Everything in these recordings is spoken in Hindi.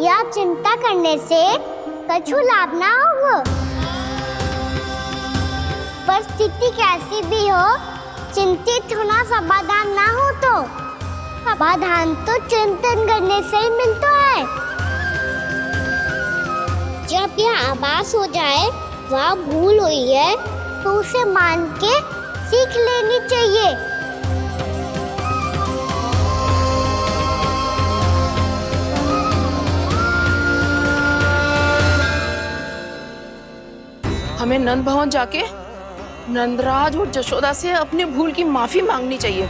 या चिंता करने से कछु लाभ ना होगा। परिस्थिति कैसी भी हो, चिंतित होना समाधान ना हो तो समाधान तो चिंतन करने से ही मिलता है। जब यह आभास हो जाए वह भूल हुई है तो उसे मान के सीख लेनी चाहिए। हमें नंद भवन जाके नंदराज और जशोदा से अपनी भूल की माफी मांगनी चाहिए।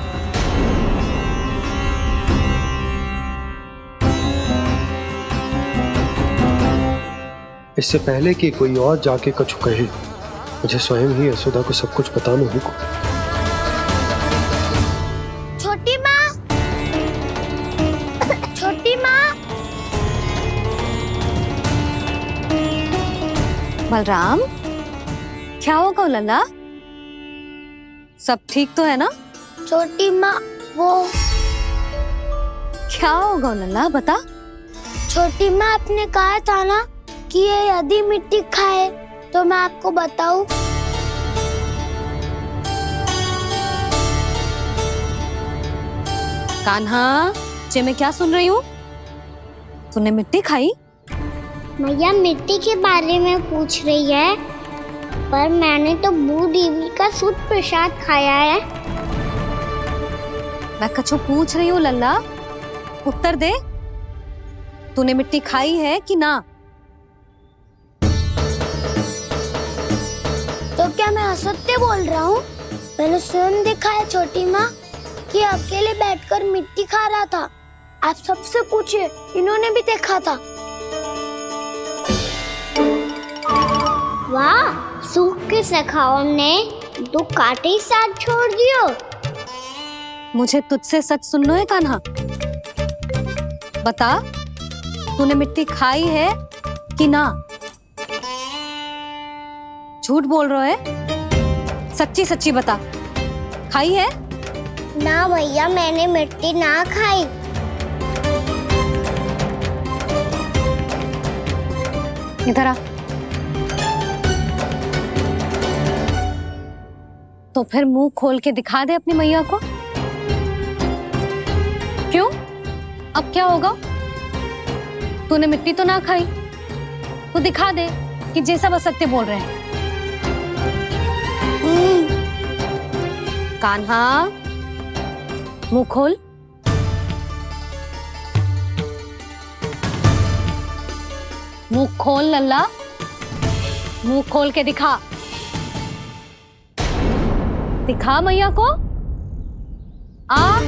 इससे पहले कि कोई और जाके कछु कहे, मुझे स्वयं ही यशोदा को सब कुछ बताना होगा। छोटी माँ, छोटी माँ। बलराम, क्या होगा लल्ला? सब ठीक तो है ना? छोटी माँ, वो क्या होगा लल्ला, बता। छोटी माँ, आपने कहा था ना कि ये यदि मिट्टी खाए तो मैं आपको बताऊं। कान्हा, जे मैं क्या सुन रही हूँ? तूने मिट्टी खाई? मैया मिट्टी के बारे में पूछ रही है, पर मैंने तो भू देवी का शुद्ध प्रसाद खाया है। मैं कछु पूछ रही हूँ लल्ला, उत्तर दे। तूने मिट्टी खाई है कि ना? तो क्या मैं असत्य बोल रहा हूँ? मैंने स्वयं देखा है छोटी माँ कि अकेले बैठकर मिट्टी खा रहा था। आप सबसे पूछिए, इन्होंने भी देखा था। वाह, सूख के सखाओ ने दो कांटे ही साथ छोड़ दियो। मुझे तुझसे सच सुनना है कान्हा। बता, तूने मिट्टी खाई है कि ना? झूठ बोल रहा है, सच्ची सच्ची बता, खाई है? ना भैया, मैंने मिट्टी ना खाई। इधर आ। तो फिर मुंह खोल के दिखा दे अपनी मैया को। क्यों? अब क्या होगा? तूने मिट्टी तो ना खाई, तो दिखा दे कि जे सब असत्य बोल रहे हैं। कान्हा, मुंह खोल। मुंह खोल लल्ला, मुंह खोल के दिखा। दिखा मैया को। आ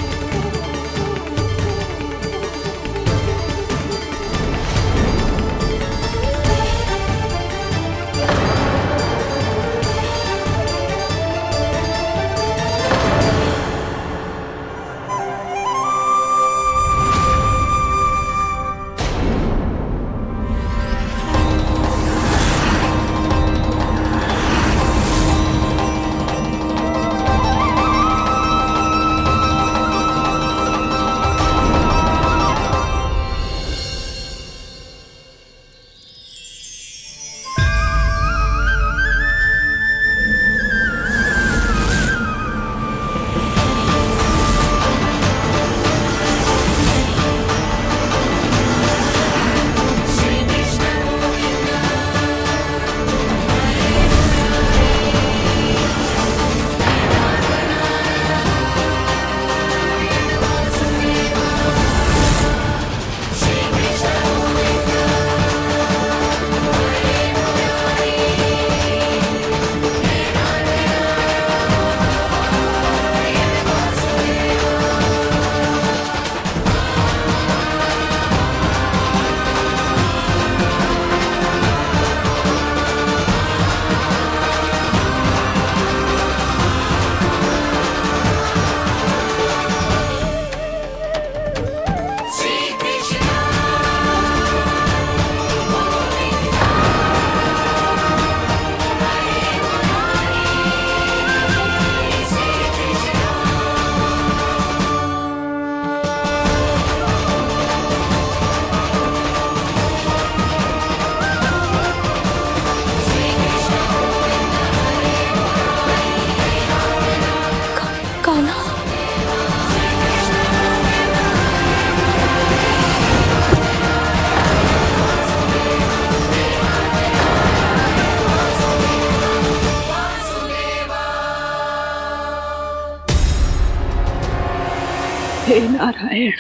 हे नारायण,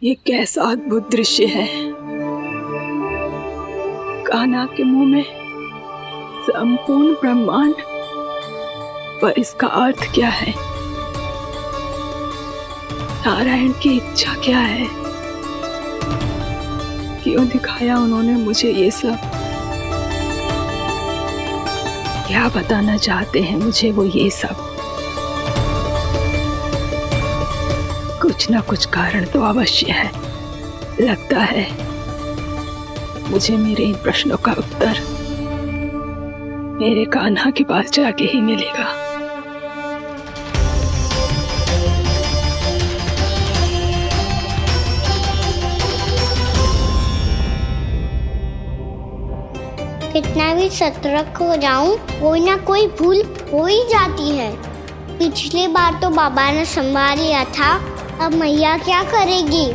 ये कैसा अद्भुत दृश्य है। कान्हा के मुंह में संपूर्ण ब्रह्मांड, पर इसका अर्थ क्या है? नारायण की इच्छा क्या है? क्यों दिखाया उन्होंने मुझे ये सब? क्या बताना चाहते हैं मुझे वो ये सब? कुछ ना कुछ कारण तो अवश्य है। लगता है मुझे मेरे इन प्रश्नों का उत्तर मेरे कान्हा के पास जाके ही मिलेगा। कितना भी सतर्क हो जाऊं, कोई ना कोई भूल हो ही जाती है। पिछली बार तो बाबा ने संभाल लिया था, अब मैया क्या करेगी?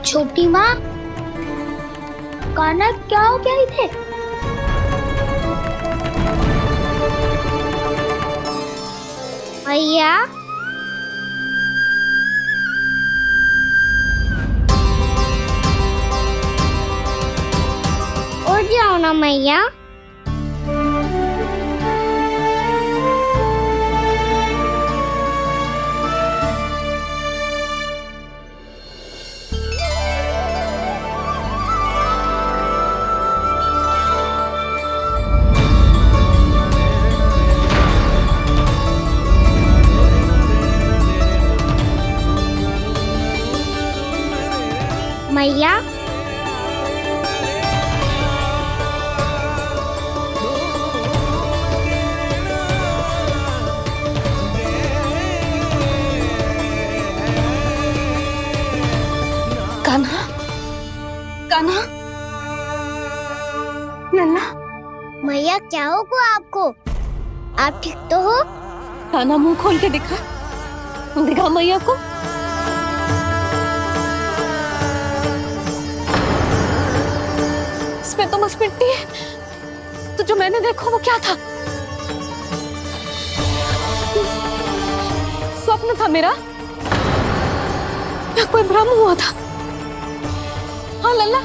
छोटी माँ, कान्हा क्या हो गया इधर? मैया, उठ जाओ ना मैया। मैया, कान्हा, कान्हा, लल्ला, मैया क्या होगा आपको? आप ठीक तो हो? कान्हा मुंह खोल के दिखा, दिखा मैया को। इसमें तो बस मिट्टी है, तो जो मैंने देखा वो क्या था? स्वप्न था मेरा या कोई भ्रम हुआ था? हाँ लल्ला,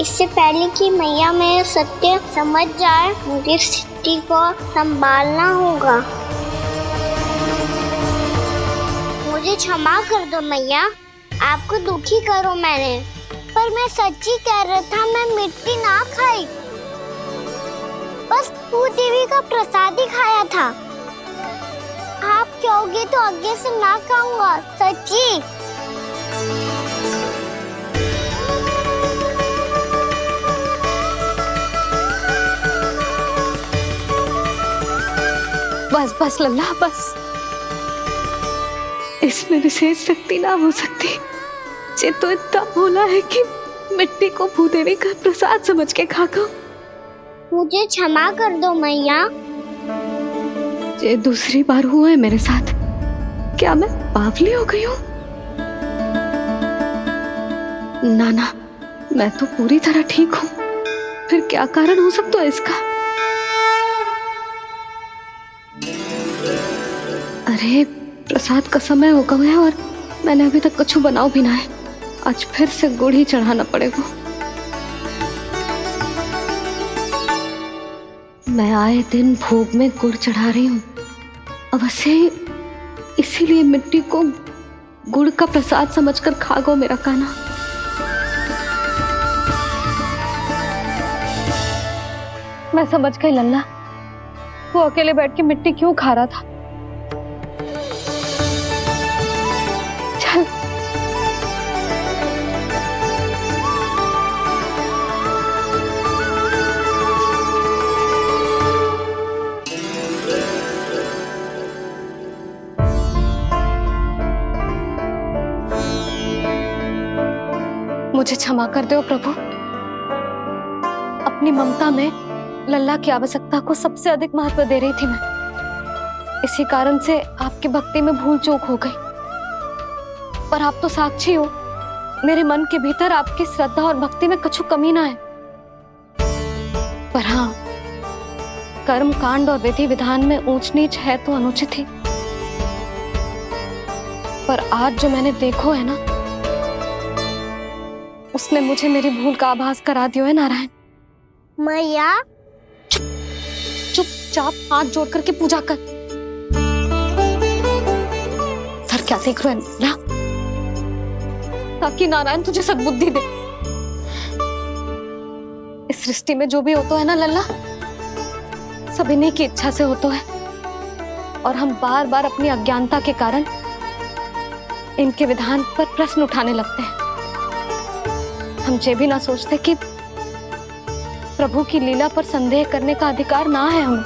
इससे पहले कि मैया मेरे सत्य समझ जाए, मुझे स्थिति को संभालना होगा। मुझे क्षमा कर दो मैया, आपको दुखी करो मैंने, पर मैं सच्ची कह रहा था, मैं मिट्टी ना खाई, बस तू देवी का प्रसाद ही खाया था। आप कहोगे तो आगे से ना खाऊंगा, सच्ची। बस बस लल्ला, बस। इसमें विशेष शक्ति ना हो सकती। ये तो इतना भोला है कि मिट्टी को भूदेवी का प्रसाद समझ के खागा। मुझे क्षमा कर दो मैया। ये दूसरी बार हुआ है मेरे साथ। क्या मैं बावली हो गई हूँ? ना ना, मैं तो पूरी तरह ठीक हूँ। फिर क्या कारण हो सकता है इसका? अरे प्रसाद का समय हो गया है और मैंने अभी तक कुछ बनाओ भी ना है। आज फिर से गुड़ ही चढ़ाना पड़ेगा। मैं आए दिन भोग में गुड़ चढ़ा रही हूँ, अवश्य ही इसीलिए मिट्टी को गुड़ का प्रसाद समझकर खा गो मेरा कान्हा। मैं समझ गई लल्ला, वो अकेले बैठ के मिट्टी क्यों खा रहा था। चल मुझे क्षमा कर दो प्रभु। अपनी ममता में लल्ला की आवश्यकता को सबसे अधिक महत्व दे रही थी मैं। इसी कारण से आपकी भक्ति में भूल चूक हो गई। पर आप तो साक्षी हो, मेरे मन के भीतर आपकी श्रद्धा और भक्ति में कछु कमी ना है। पर हाँ, कर्म कांड और विधि विधान में ऊंच नीच है तो अनुचित ही। पर आज जो मैंने देखो है ना, उसने मुझे मेरी भूल का आभास करा दियो है नारायण। मैया चुपचाप हाथ जोड़ करके पूजा कर। सर क्या देख रहे हैं ना, ताकि नारायण तुझे सद्बुद्धि दे। इस सृष्टि में जो भी होता है ना लल्ला, सब इन्हीं की इच्छा से होता है, और हम बार बार अपनी अज्ञानता के कारण इनके विधान पर प्रश्न उठाने लगते हैं। हम ये भी ना सोचते कि प्रभु की लीला पर संदेह करने का अधिकार ना है हमें,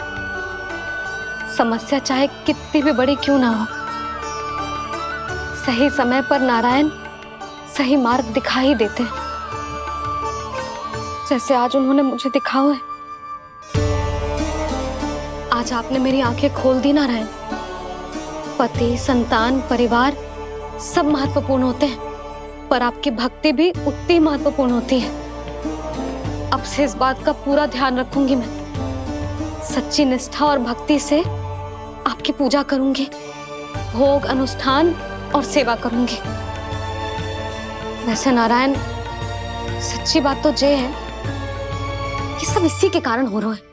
समस्या चाहे कितनी भी बड़ी क्यों ना हो। सही समय पर नारायण सही मार्ग दिखा ही देते हैं, जैसे आज उन्होंने मुझे दिखाओ है। आज आपने मेरी आंखें खोल दी नारायण। पति, संतान, परिवार सब महत्वपूर्ण होते हैं, पर आपकी भक्ति भी उतनी महत्वपूर्ण होती है। अब से इस बात का पूरा ध्यान रखूंगी मैं। सच्ची निष्ठा और भक्ति से आपकी पूजा करूंगी, भोग, अनुष्ठान और सेवा करूंगी। वैसे नारायण, सच्ची बात तो ये है कि सब इसी के कारण हो रहा है।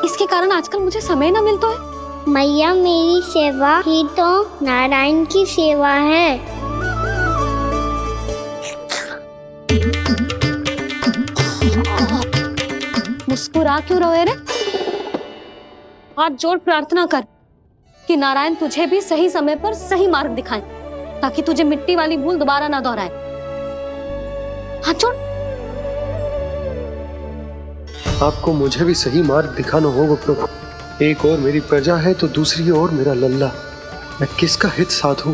इसके कारण आजकल मुझे समय ना मिलता है। मैया, मेरी सेवा ही तो नारायण की सेवा है। मुस्कुरा क्यों रहे रे? हाथ जोड़ प्रार्थना कर कि नारायण तुझे भी सही समय पर सही मार्ग दिखाएं, ताकि तुझे मिट्टी वाली भूल दोबारा ना दोहराए। हाथ जोड़। आपको मुझे भी सही मार्ग दिखाना होगा प्रभु। एक और मेरी प्रजा है तो दूसरी ओर मेरा लल्ला। मैं किसका हित साधूं?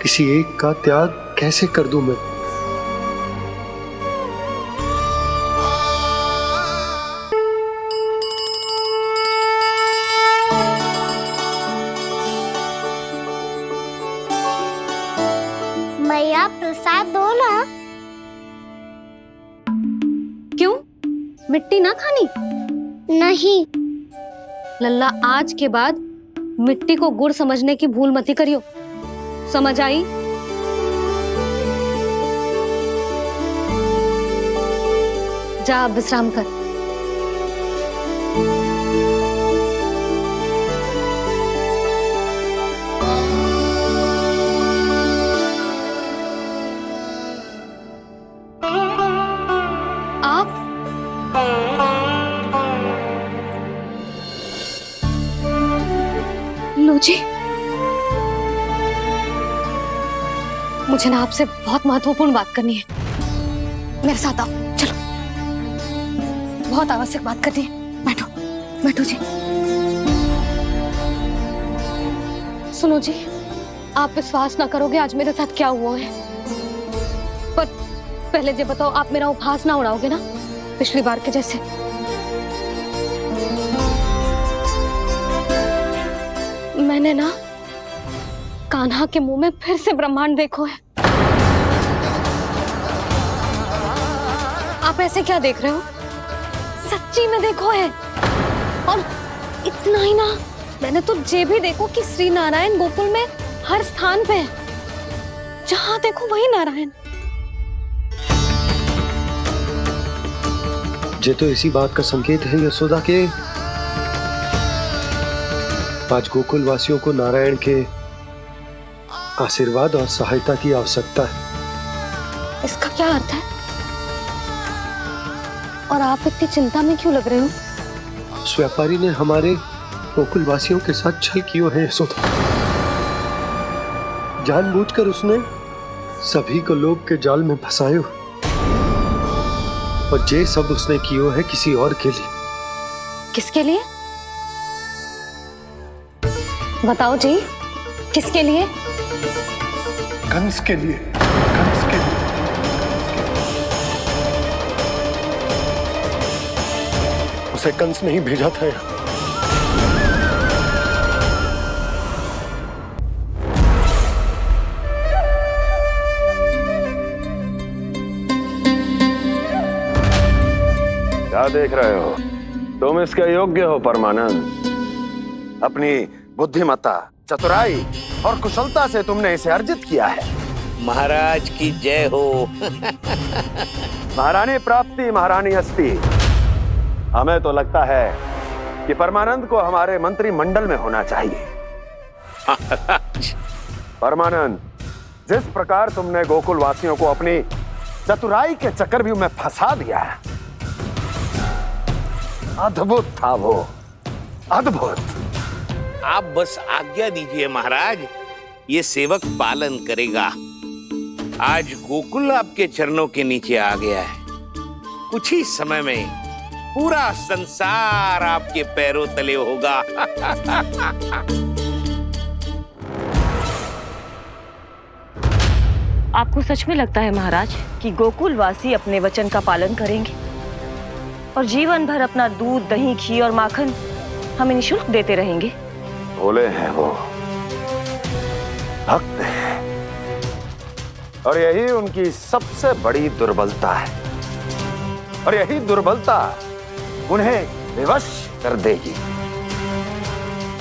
किसी एक का त्याग कैसे कर दूं मैं? मैया, प्रसाद दो ना। क्यों? मिट्टी ना खानी? नहीं। लल्ला, आज के बाद मिट्टी को गुड़ समझने की भूल मत करियो, समझ आई? जा अब विश्राम कर। आप लो जी, मुझे ना आपसे बहुत महत्वपूर्ण बात करनी है। मेरे साथ आओ, चलो। बहुत आवश्यक बात करनी है। बैठो, बैठो जी। सुनो जी, आप विश्वास ना करोगे आज मेरे साथ क्या हुआ है। पर पहले ये बताओ, आप मेरा उपहास ना उड़ाओगे ना, पिछली बार के जैसे? मैंने ना कान्हा के मुंह में फिर से ब्रह्मांड देखो है। आप ऐसे क्या देख रहे हो? सच्ची में देखो है। और इतना ही ना, मैंने तो ये भी देखो कि श्री नारायण गोकुल में हर स्थान पे है, जहां देखो वही नारायण। ये तो इसी बात का संकेत है यशोदा के आज गोकुल वासियों को नारायण के आशीर्वाद और सहायता की आवश्यकता है। इसका क्या अर्थ है? और आप इतनी चिंता में क्यों लग रहे हो? उस व्यापारी ने हमारे गोकुल वासियों के साथ छल किया है यशोदा। जानबूझकर उसने सभी को लोभ के जाल में फंसायो, और ये सब उसने किया है किसी और के लिए। किसके लिए? बताओ जी, किसके लिए? कंस के लिए। कंस के लिए। उसे कंस नहीं भेजा था यहाँ। क्या देख रहे हो? तुम इसके योग्य हो परमानंद। अपनी बुद्धिमत्ता, चतुराई और कुशलता से तुमने इसे अर्जित किया है। महाराज की जय हो। महारानी प्राप्ति महारानी अस्ति। हमें तो लगता है कि परमानंद को हमारे मंत्रिमंडल में होना चाहिए। महाराज, परमानंद, जिस प्रकार तुमने गोकुल वासियों को अपनी चतुराई के चक्रव्यूह में फंसा दिया है, अद्भुत था वो, अद्भुत। आप बस आज्ञा दीजिए महाराज, ये सेवक पालन करेगा। आज गोकुल आपके चरणों के नीचे आ गया है। कुछ ही समय में पूरा संसार आपके पैरों तले होगा। आपको सच में लगता है महाराज कि गोकुलवासी अपने वचन का पालन करेंगे और जीवन भर अपना दूध, दही, घी और माखन हमें निःशुल्क देते रहेंगे? भोले हैं वो, भक्त हैं, और यही उनकी सबसे बड़ी दुर्बलता है। और यही दुर्बलता उन्हें विवश कर देगी।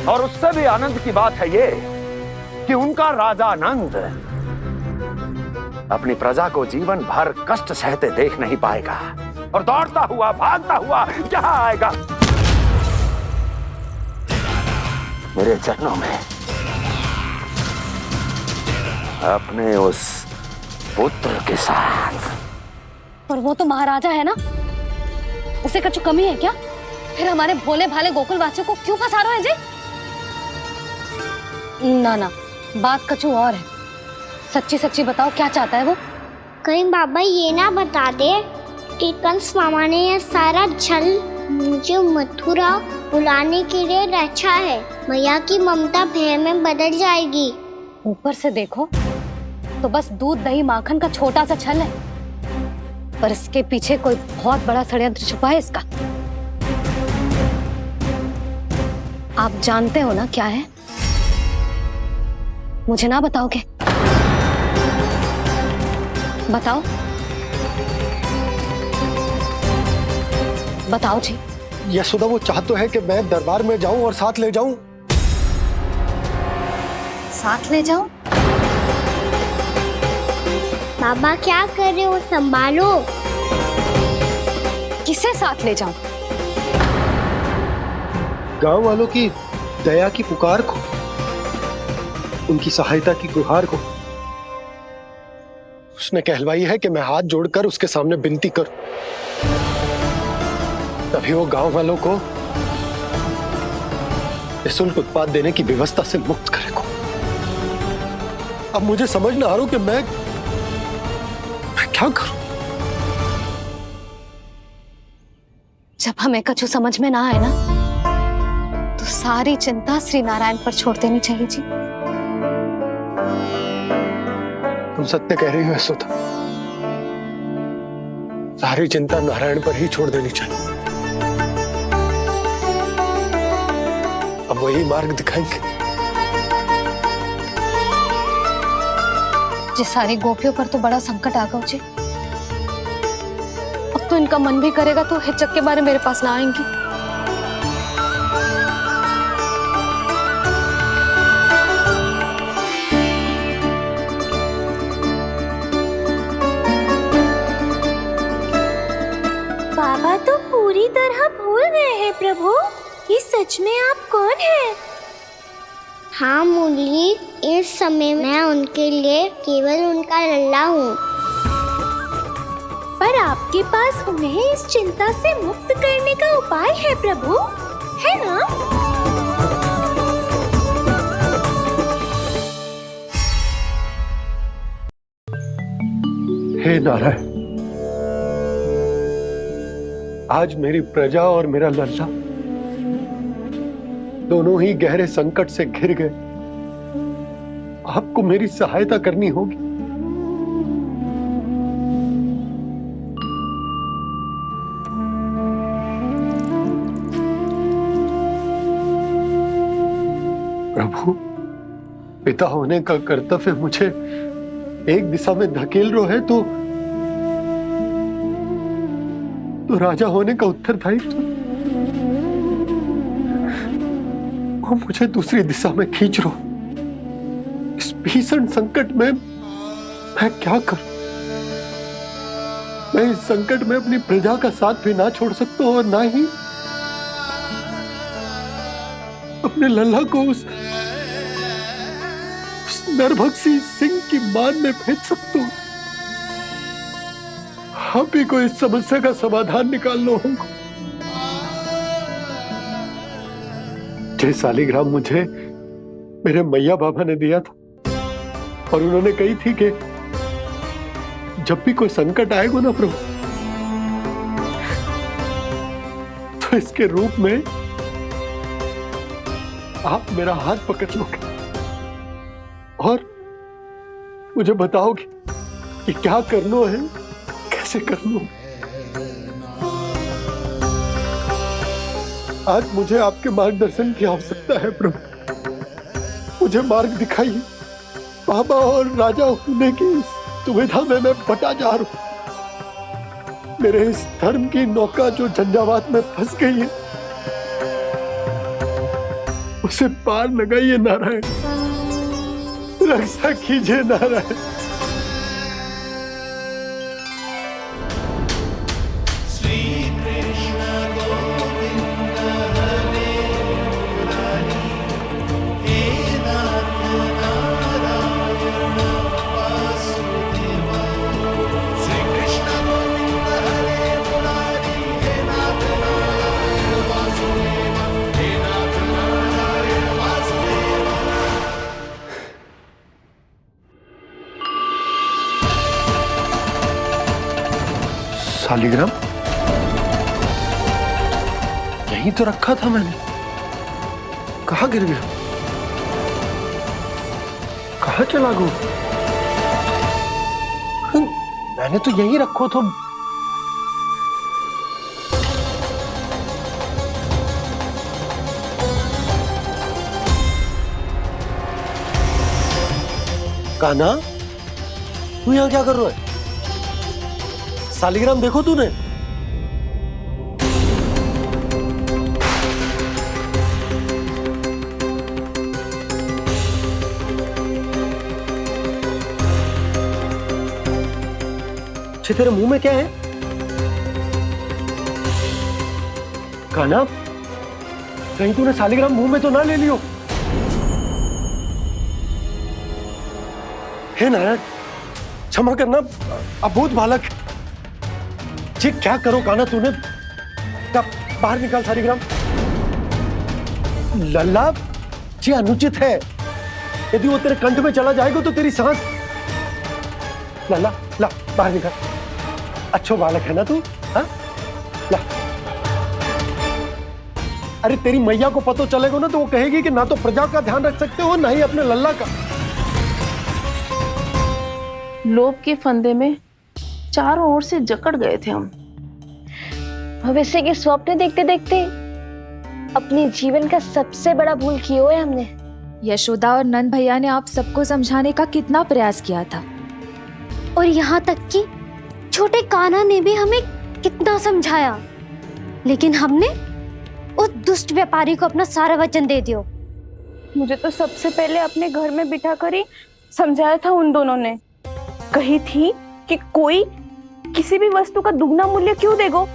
और उससे भी आनंद की बात है ये कि उनका राजा नंद अपनी प्रजा को जीवन भर कष्ट सहते देख नहीं पाएगा और दौड़ता हुआ, भागता हुआ यहाँ आएगा मेरे चरणों में, अपने उस पुत्र के साथ। पर वो तो महाराजा है ना, उसे कुछ कमी है क्या? फिर हमारे भोले भाले गोकुल वासियों को क्यों फंसा रहे हैं जी? ना ना, बात कछु और है। सच्ची सच्ची बताओ, क्या चाहता है वो? कहीं बाबा ये ना बता दे कि कंस मामा ने यह सारा छल मुझे मथुरा बुलाने के लिए रचा है। मैया की ममता भय में बदल जाएगी। ऊपर से देखो तो बस दूध, दही, माखन का छोटा सा छल है, पर इसके पीछे कोई बहुत बड़ा षड्यंत्र छुपा है इसका। आप जानते हो ना क्या है? मुझे ना बताओगे? बताओ बताओ जी। यशोदा, वो चाह तो है कि मैं दरबार में जाऊं और साथ ले जाऊं। साथ ले जाओ? बाबा क्या कर रहे हो, संभालो। किसे साथ ले जाऊं? गांव वालों की दया की पुकार को, उनकी सहायता की गुहार को। उसने कहलवाई है कि मैं हाथ जोड़कर उसके सामने विनती करूं, तभी वो गांव वालों को निःशुल्क उत्पाद देने की व्यवस्था से मुक्त करेगा। अब मुझे समझ ना आ रहा कि मैं क्या करूं। जब हमें कछु समझ में ना आए ना, तो सारी चिंता श्री नारायण पर छोड़ देनी चाहिए जी। तुम सत्य कह रही हो यशोदा, सारी चिंता नारायण पर ही छोड़ देनी चाहिए। अब वही मार्ग दिखाएंगे। जी, सारी गोपियों पर तो बड़ा संकट आ गया जी। अब तो इनका मन भी करेगा तो हिचक के बारे मेरे पास ना आएंगी। बाबा तो पूरी तरह भूल गए हैं प्रभु, ये सच में आप कौन हैं? हाँ मुरली, इस समय मैं उनके लिए केवल उनका लल्ला हूँ। पर आपके पास उन्हें इस चिंता से मुक्त करने का उपाय है प्रभु, है ना? हे नारायण, आज मेरी प्रजा और मेरा लल्ला दोनों ही गहरे संकट से घिर गए। आपको मेरी सहायता करनी होगी। प्रभु, पिता होने का कर्तव्य मुझे एक दिशा में धकेल रहे है तो राजा होने का उत्तरदायित्व वो मुझे दूसरी दिशा में खींच रहा। भीषण संकट में मैं क्या करूं? मैं इस संकट में अपनी प्रजा का साथ भी ना छोड़ सकता हूं और ना ही अपने लल्ला को उस नरभक्षी सिंह की मान में भेज सकता हूं। आप ही को इस समस्या का समाधान निकालना होगा। जय शालिग्राम मुझे मेरे मैया बाबा ने दिया था और उन्होंने कही थी कि जब भी कोई संकट आएगा ना प्रभु, तो इसके रूप में आप मेरा हाथ पकड़ लोगे और मुझे बताओगे कि क्या करना है, कैसे करना है। आज मुझे आपके मार्गदर्शन की आवश्यकता है प्रभु। मुझे मार्ग दिखाइए। बाबा और राजा होने की दुविधा में मैं बटा जा रहा हूं। मेरे इस धर्म की नौका जो झंझावात में फंस गई है, उसे पार लगाइए नारायण, रक्षा कीजिए नारायण। शालिग्राम यहीं तो रखा था मैंने, कहाँ गिर गया? कहाँ चला गया? मैंने तो यहीं रखो था। कान्हा, तू यहाँ क्या कर रहा है? शालिग्राम देखो तूने? अच्छे, तेरे मुंह में क्या है? कान्हा, कहीं तूने शालिग्राम मुंह में तो ना ले लियो? हे नारायण, क्षमा करना, अबोध बालक। जी क्या करो कान्हा तूने? क्या बाहर निकाल शालिग्राम। लल्ला, जी अनुचित है। यदि वो तेरे कंठ में चला जाएगा तो तेरी सांस। लल्ला, ला बाहर निकाल। अच्छो बालक है ना तू? हाँ, ला। अरे तेरी मैया को पता चलेगा ना तो वो कहेगी कि ना तो प्रजा का ध्यान रख सकते हो ना ही अपने लल्ला का। लोभ के फंदे में चारों ओर से जकड़ गए थे हम। भविष्य के स्वप्न देखते देखते अपने जीवन का सबसे बड़ा भूल किया है हमने। यशोदा और नंद भैया ने आप सबको समझाने का कितना प्रयास किया था, और यहाँ तक कि छोटे कान्हा ने भी हमें कितना समझाया, लेकिन हमने उस दुष्ट व्यापारी को अपना सारा वचन दे दिया। मुझे तो सबसे पहले अपने घर में बिठा कर ही समझाया था उन दोनों ने। कही थी कि कोई किसी भी वस्तु का दुगना मूल्य क्यों देगो,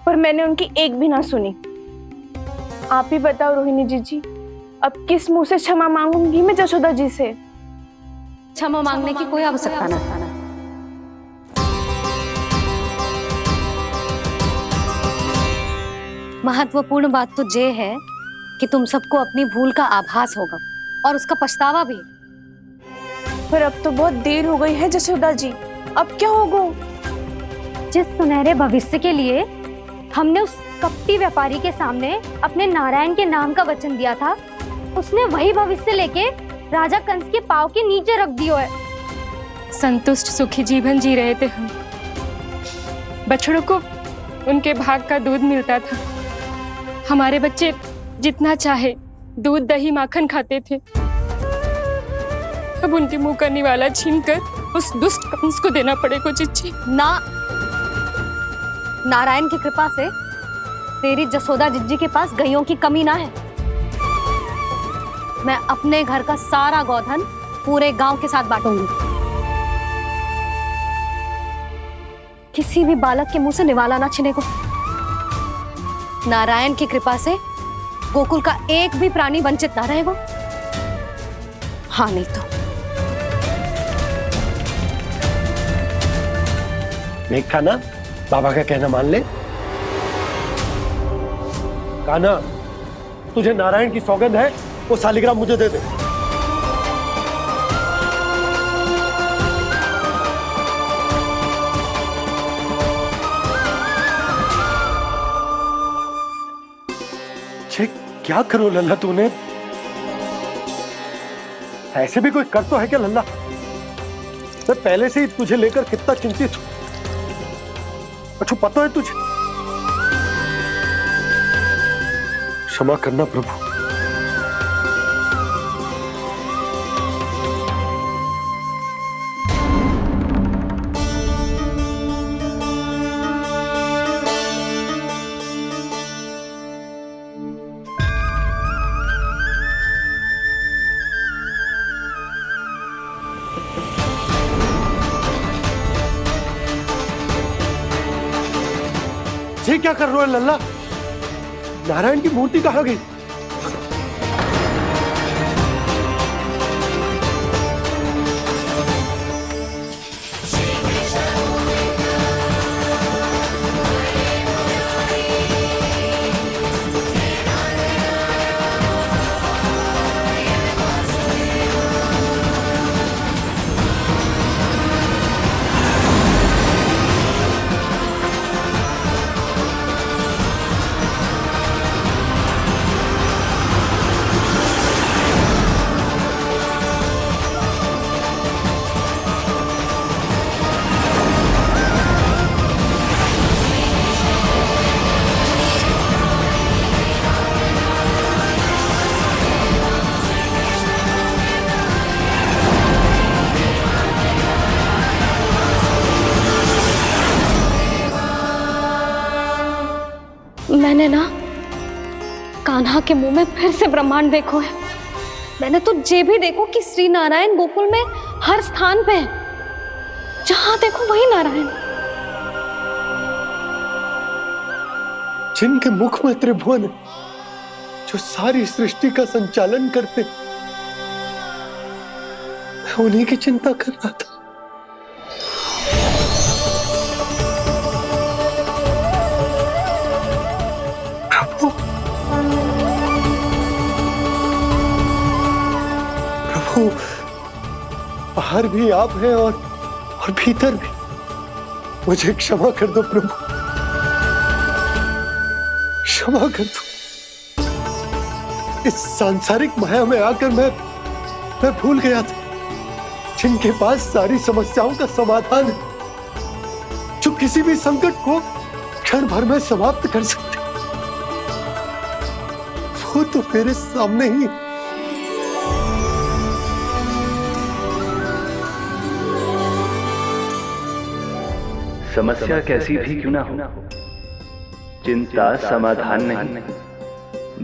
पर मैंने उनकी एक भी ना सुनी। आप ही बताओ रोहिणी जी, अब किस मुंह से क्षमा मांगूंगी मैं जशोदा जी से? क्षमा मांगने की कोई आवश्यकता ना। महत्वपूर्ण बात तो ये है कि तुम सबको अपनी भूल का आभास होगा और उसका पछतावा भी। पर अब तो बहुत देर हो गई है जशोदा जी, अब क्या होगा? जिस सुनहरे भविष्य के लिए हमने उस कपटी व्यापारी के सामने अपने नारायण के नाम का वचन दिया था, उसने वही भविष्य लेके राजा कंस के पांव के नीचे रख दिया है। संतुष्ट सुखी जीवन जी रहे थे हम। बछड़ों को उनके भाग का दूध मिलता था। हमारे बच्चे जितना चाहे दूध दही माखन खाते थे। अब उनके मुंह का निवाला छीनकर उस दुष्ट कंस को देना पड़ेगा चिच्ची। ना, नारायण की कृपा से तेरी जसोदा जिज्जी के पास गैयों की कमी ना है। मैं अपने घर का सारा गोधन पूरे गांव के साथ बांटूंगी। किसी भी बालक के मुंह से निवाला ना छिने को। नारायण की कृपा से गोकुल का एक भी प्राणी वंचित ना रहेगा। हाँ नहीं तो देख कान्हा, बाबा का कहना मान ले। कान्हा, तुझे नारायण की सौगंध है, वो शालिग्राम मुझे दे दे। छे, क्या करो लल्ला तूने? ऐसे भी कोई कर तो है क्या लल्ला? मैं पहले से ही तुझे लेकर कितना चिंतित हूं। अच्छा पता है तुझे? क्षमा करना प्रभु। ये क्या कर रहे हो लल्ला? नारायण की मूर्ति कहाँ गई? मैंने ना कान्हा के मुंह में फिर से ब्रह्मांड देखो है। मैंने तो ये भी देखो कि श्री नारायण गोकुल में हर स्थान पे है। जहां देखो वही नारायण। जिनके मुख में त्रिभुवन है, जो सारी सृष्टि का संचालन करते, मैं उन्हीं की चिंता कर रहा था। प्रभु, बाहर भी आप हैं और भीतर भी। मुझे क्षमा कर दो प्रभु, क्षमा कर दो। इस सांसारिक माया में आकर मैं भूल गया था जिनके पास सारी समस्याओं का समाधान है, जो किसी भी संकट को क्षण भर में समाप्त कर सकते, वो तो मेरे सामने ही। समस्या कैसी भी क्यों ना हो, चिंता समाधान नहीं,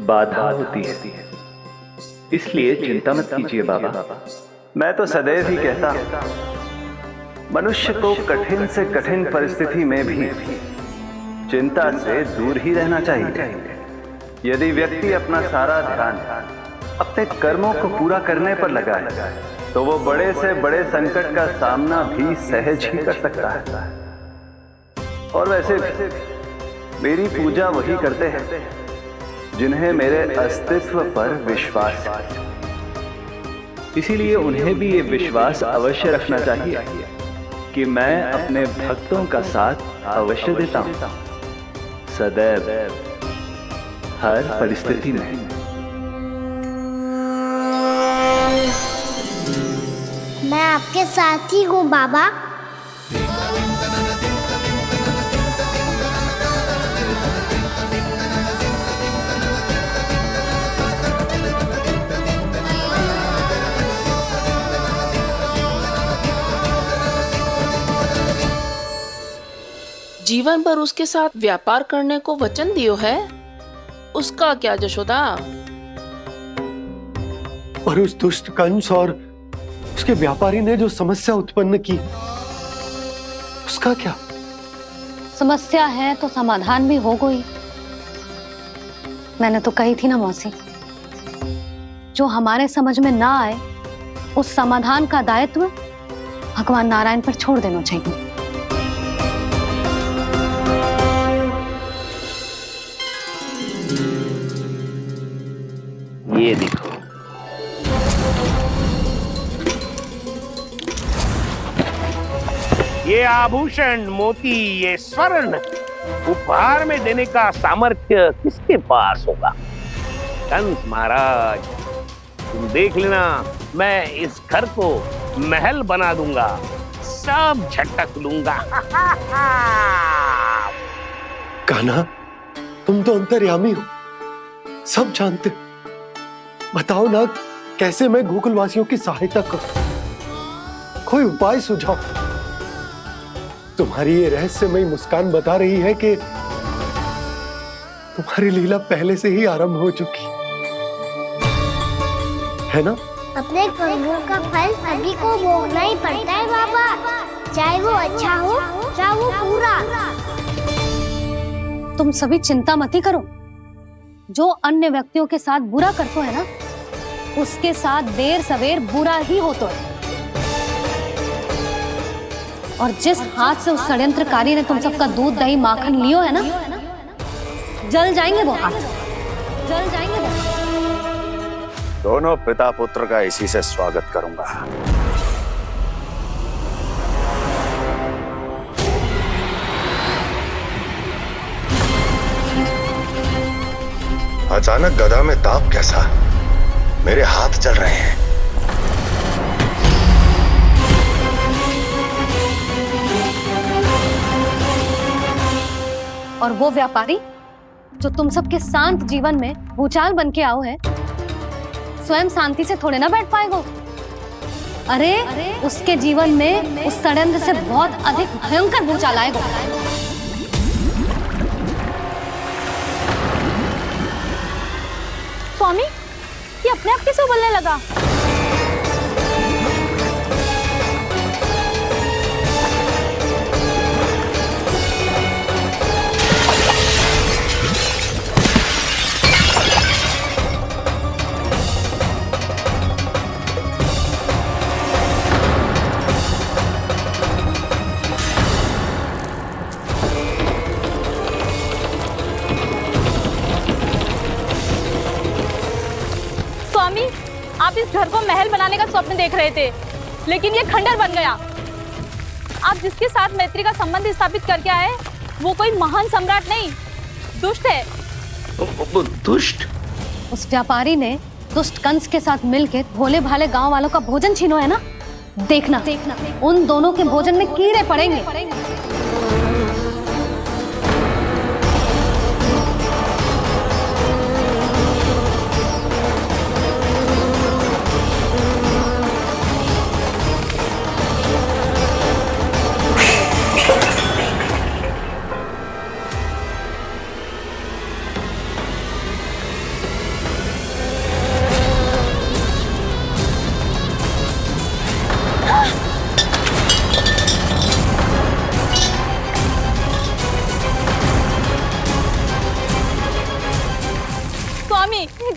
बाधा होती है। इसलिए चिंता मत कीजिए बाबा। मैं तो सदैव ही कहता हूं, मनुष्य को कठिन से कठिन परिस्थिति में भी चिंता से दूर ही रहना चाहिए। यदि व्यक्ति अपना सारा ध्यान अपने कर्मों को पूरा करने पर लगाए, तो वो बड़े से बड़े संकट का सामना भी सहज ही कर सकता है। और वैसे भी मेरी पूजा वही करते हैं जिन्हें मेरे अस्तित्व पर विश्वास है। इसीलिए उन्हें भी ये विश्वास अवश्य रखना चाहिए कि मैं अपने भक्तों का साथ अवश्य देता हूं, सदैव, हर परिस्थिति में। मैं आपके साथ ही हूँ बाबा। जीवन भर उसके साथ व्यापार करने को वचन दियो है, उसका क्या जशोदा? और उस दुष्ट कंस और उसके व्यापारी ने जो समस्या उत्पन्न की उसका क्या? समस्या है तो समाधान भी हो गई। मैंने तो कही थी ना मौसी, जो हमारे समझ में ना आए उस समाधान का दायित्व भगवान नारायण पर छोड़ देना चाहिए। ये देखो, ये आभूषण, मोती, ये स्वर्ण उपहार में देने का सामर्थ्य किसके पास होगा? कंस महाराज, तुम देख लेना, मैं इस घर को महल बना दूंगा, सब झटक लूंगा। कान्हा, तुम तो अंतर्यामी हो, सब जानते। बताओ ना, कैसे मैं गोकुलवासियों की सहायता करूं? कोई उपाय सुझाओ। तुम्हारी ये रहस्यमयी मुस्कान बता रही है कि तुम्हारी लीला पहले से ही आरंभ हो चुकी है ना? अपने कर्मों का फल सभी को भोगना ही पड़ता है बाबा, चाहे वो अच्छा हो चाहे वो बुरा। तुम सभी चिंता मत ही करो। जो अन्य व्यक्तियों के साथ बुरा करते है ना, उसके साथ देर सवेर बुरा ही होता है। और जिस हाथ से उस षड्यंत्रकारी ने तुम सबका दूध दही माखन लियो है ना, जल जाएंगे वो हाथ, जल जाएंगे वो। दोनों पिता पुत्र का इसी से स्वागत करूंगा। अचानक गदा में ताप कैसा? मेरे हाथ जल रहे हैं। और वो व्यापारी जो तुम सबके शांत जीवन में भूचाल बन के आओ है, स्वयं शांति से थोड़े ना बैठ पाएगा। अरे उसके जीवन में उस षड्यंत्र से बहुत अधिक भयंकर भूचाल आएगा। स्वामी, ये अपने आप कैसे बोलने लगा? स्वामी, आप इस घर को महल बनाने का स्वप्न देख रहे थे, लेकिन ये खंडर बन गया। आप जिसके साथ मैत्री का संबंध स्थापित करके आए, वो कोई महान सम्राट नहीं, दुष्ट है। दुष्ट? उस व्यापारी ने दुष्ट कंस के साथ मिलकर भोले भाले गांव वालों का भोजन छीनो है ना। देखना उन दोनों के भोजन में कीड़े पड़ेंगे।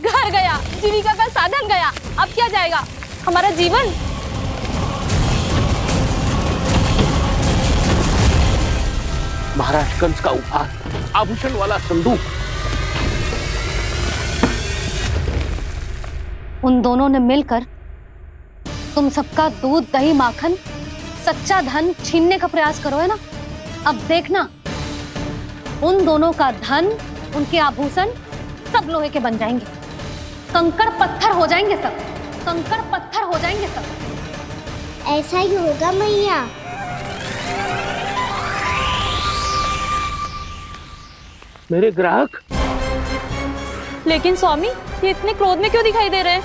घर गया, जीविका का साधन गया, अब क्या जाएगा हमारा जीवन? महाराज कंस का उपहार, आभूषण वाला संदूक। उन दोनों ने मिलकर तुम सबका दूध दही माखन सच्चा धन छीनने का प्रयास करो है ना। अब देखना उन दोनों का धन, उनके आभूषण सब लोहे के बन जाएंगे, कंकड़ पत्थर हो जाएंगे सब, कंकड़ पत्थर हो जाएंगे सब। ऐसा ही होगा मैया। मेरे ग्राहक? लेकिन स्वामी, ये इतने क्रोध में क्यों दिखाई दे रहे हैं?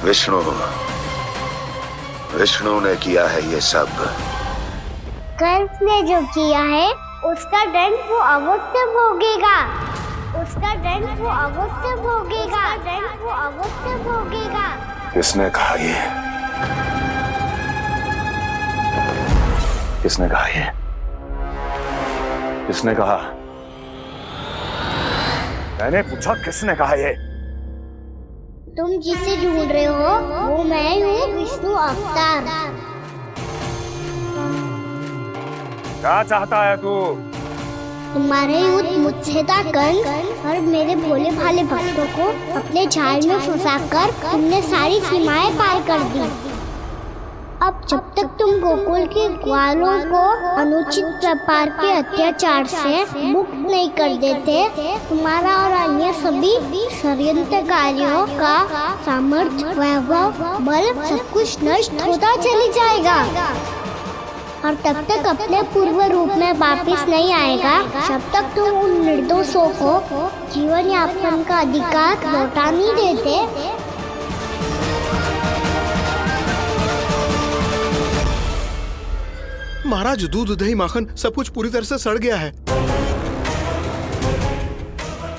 विष्णु विष्णु ने किया है ये सब। कंस ने जो किया है उसका दंड वो अवश्य भोगेगा। उसका दंड वो अवश्य भोगेगा। दंड वो अवश्य भोगेगा। किसने कहा ये? किसने कहा ये? किसने कहा? मैंने पूछा किसने कहा ये? तुम जिसे ढूंढ रहे हो वो मैं हूँ, विष्णु अवतार। क्या चाहता है तू? तुम्हारे युद्ध मुझसे था कंस, और मेरे भोले भाले भक्तों को अपने जाल में फंसाकर तुमने सारी सीमाएं पार कर दी। अब जब तक तुम गोकुल के ग्वालों को अनुचित प्रकार के अत्याचार से मुक्त नहीं कर देते, तुम्हारा और अन्य सभी षड्यंत्रकारियों का सामर्थ्य, वैभव, बल सब कुछ नष्ट होता चली जाएगा और तब तक अपने पूर्व रूप में वापस नहीं आएगा जब तक तुम उन निर्दोषों को जीवन यापन का अधिकार लौटा नहीं देते। महाराज, दूध दही माखन सब कुछ पूरी तरह से सड़ गया है।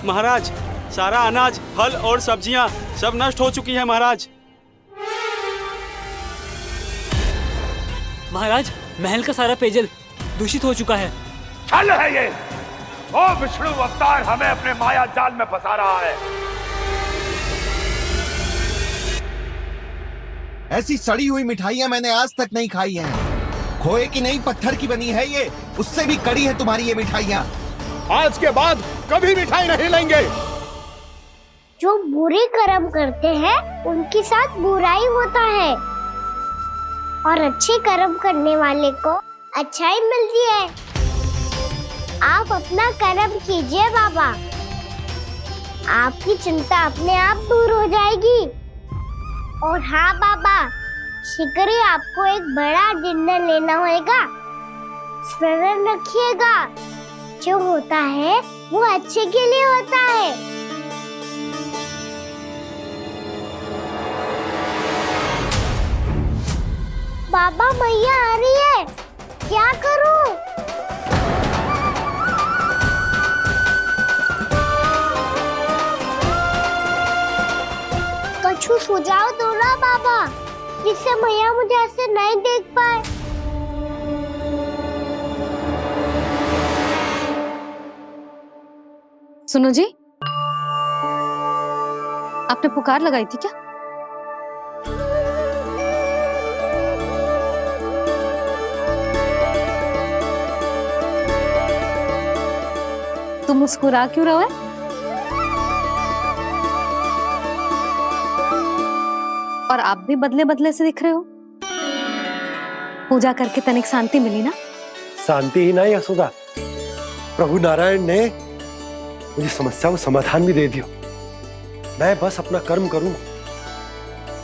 महाराज, सारा अनाज, फल और सब्जियां सब नष्ट हो चुकी है महाराज। महाराज, महल का सारा पेयजल दूषित हो चुका है। छल है ये। वो विष्णु अवतार हमें अपने माया जाल में फंसा रहा है। ऐसी सड़ी हुई मिठाइयां मैंने आज तक नहीं खाई हैं। खोए की नहीं, पत्थर की बनी है ये, उससे भी कड़ी है तुम्हारी ये मिठाइयां। आज के बाद कभी मिठाई नहीं लेंगे। जो बुरे कर्म करते हैं उनके साथ बुराई होता है और अच्छे कर्म करने वाले को अच्छाई मिलती है। आप अपना कर्म कीजिए बाबा, आपकी चिंता अपने आप दूर हो जाएगी। और हाँ बाबा, शीघ्र ही आपको एक बड़ा डिनर लेना होगा। स्मरण रखिएगा, जो होता है वो अच्छे के लिए होता है। बाबा, मैया आ रही है, क्या करूं? कुछ सुझाव दो ना बाबा, जिससे मैया मुझे ऐसे नहीं देख पाए। सुनो जी, आपने पुकार लगाई थी क्या? तुम मुस्कुरा क्यों रहे हो? और आप भी बदले बदले से दिख रहे हो। पूजा करके तनिक शांति मिली ना? शांति ही नहीं यशोदा, प्रभु नारायण ने मुझे समस्या को समाधान भी दे दिया। मैं बस अपना कर्म करूं।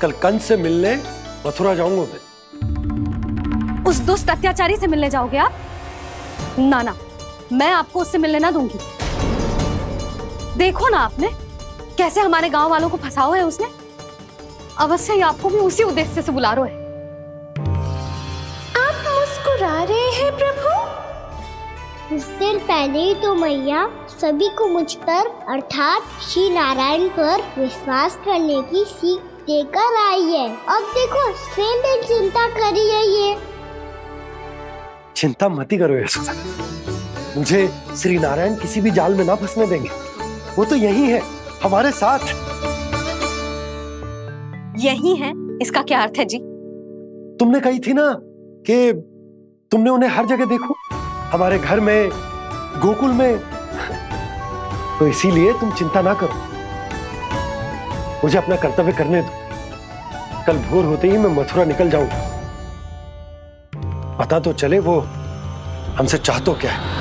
कल कंस से मिलने मथुरा जाऊंगा मैं। उस दुष्ट अत्याचारी से मिलने जाओगे आप? ना ना, मैं आपको उससे मिलने ना दूंगी। देखो ना आपने कैसे हमारे गांव वालों को फंसाओ है उसने। अवश्य ही आपको भी उसी उद्देश्य से बुला रहा है। आप मुस्कुरा रहे हैं प्रभु? कुछ देर पहले ही तो मैया सभी को मुझ पर अर्थात श्री नारायण पर विश्वास करने की सीख देकर आई है। अब देखो स्वयं भी चिंता करी है ये। चिंता मत ही करो यशोदा, मुझे श्री नारायण किसी भी जाल में ना फंसने देंगे। वो तो यही है हमारे साथ। यही है, इसका क्या अर्थ है जी? तुमने कही थी ना कि तुमने उन्हें हर जगह देखो, हमारे घर में, गोकुल में। तो इसीलिए तुम चिंता ना करो, मुझे अपना कर्तव्य करने दो। कल भोर होते ही मैं मथुरा निकल जाऊंगा। पता तो चले वो हमसे चाहतो क्या है।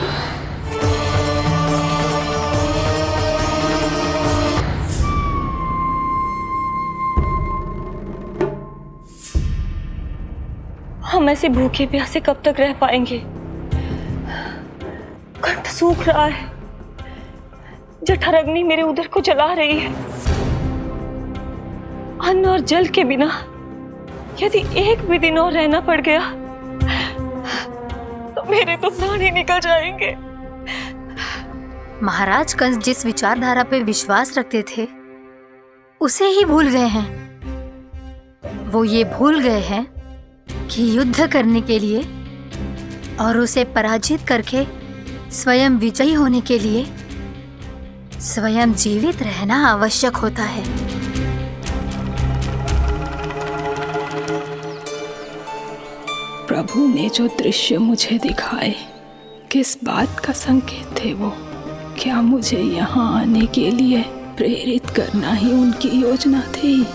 हम ऐसे भूखे प्यासे कब तक रह पाएंगे? कंठ सूख रहा है, जठराग्नि मेरे उदर को जला रही है। अन्न और जल के बिना यदि एक भी दिन और रहना पड़ गया तो मेरे तो प्राण ही निकल जाएंगे। महाराज कंस जिस विचारधारा पे विश्वास रखते थे उसे ही भूल गए हैं। वो ये भूल गए हैं कि युद्ध करने के लिए और उसे पराजित करके स्वयं विजयी होने के लिए स्वयं जीवित रहना आवश्यक होता है। प्रभु ने जो दृश्य मुझे दिखाए किस बात का संकेत थे वो? क्या मुझे यहाँ आने के लिए प्रेरित करना ही उनकी योजना थी?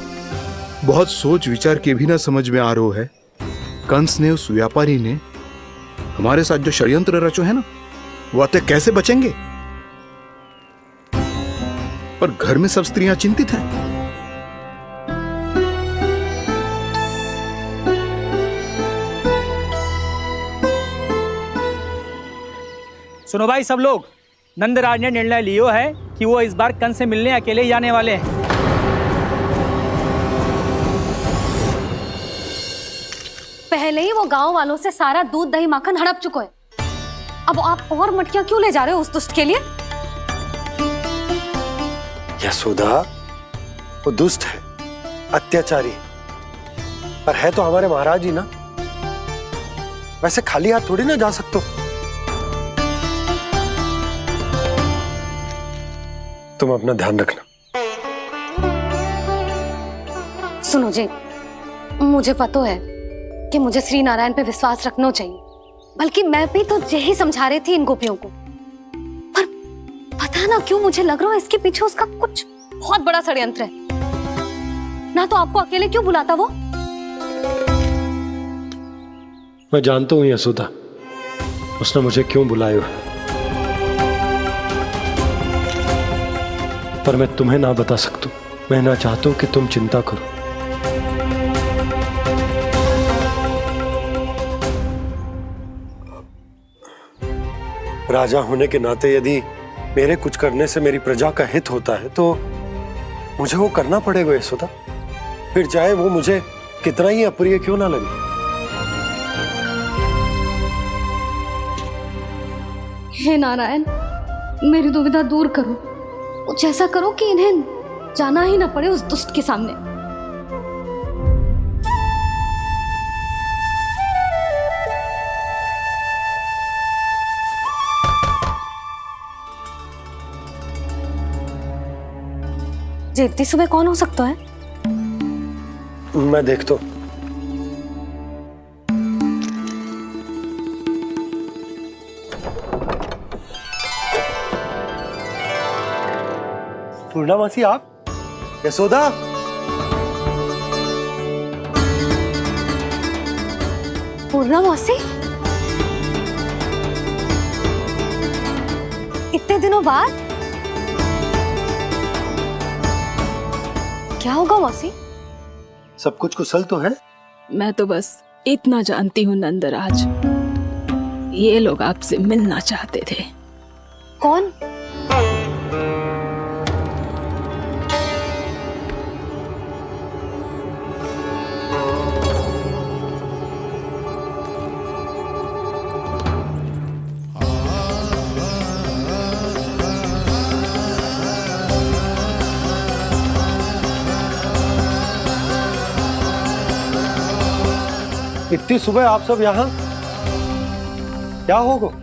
बहुत सोच विचार के भी ना समझ में आ रहा है। कंस ने, उस व्यापारी ने हमारे साथ जो षड्यंत्र रचो है ना, वो आते कैसे बचेंगे? पर घर में सब स्त्रियां चिंतित हैं। सुनो भाई सब लोग, नंदराज ने निर्णय लियो है कि वो इस बार कंस से मिलने अकेले ही जाने वाले हैं। पहले ही वो गांव वालों से सारा दूध दही माखन हड़प चुका है। अब आप और मटकियां क्यों ले जा रहे हो उस दुष्ट के लिए? यशोदा, वो दुष्ट है, अत्याचारी, पर है तो हमारे महाराज ही ना। वैसे खाली हाथ थोड़ी ना जा सकते हो। तुम अपना ध्यान रखना। सुनो जी, मुझे पता है कि मुझे श्री नारायण पे विश्वास रखना चाहिए, बल्कि मैं भी तो यही समझा रही थी इन गोपियों को। पर पता ना क्यों मुझे लग रहा है इसके पीछे उसका कुछ बहुत बड़ा षड्यंत्र है। ना तो आपको अकेले क्यों बुलाता वो? मैं जानता हूं यशोदा, उसने मुझे क्यों बुलाया, पर मैं तुम्हें ना बता सकता। मैं ना चाहता हूं कि तुम चिंता करो। राजा होने के नाते यदि मेरे कुछ करने से मेरी प्रजा का हित होता है तो मुझे वो करना पड़ेगा यशोदा, फिर चाहे वो मुझे कितना ही अप्रिय क्यों ना लगे। हे नारायण, मेरी दुविधा दूर करो। कुछ ऐसा करो कि इन्हें जाना ही ना पड़े उस दुष्ट के सामने। जी इतनी सुबह कौन हो सकता है? मैं देखता हूं। पूर्णामासी, आप? यशोदा, पूर्णामासी, इतने दिनों बाद? क्या होगा मौसी? सब कुछ कुशल तो है? मैं तो बस इतना जानती हूँ नंदराज, ये लोग आपसे मिलना चाहते थे। कौन? इतनी सुबह आप सब यहाँ? क्या होगा?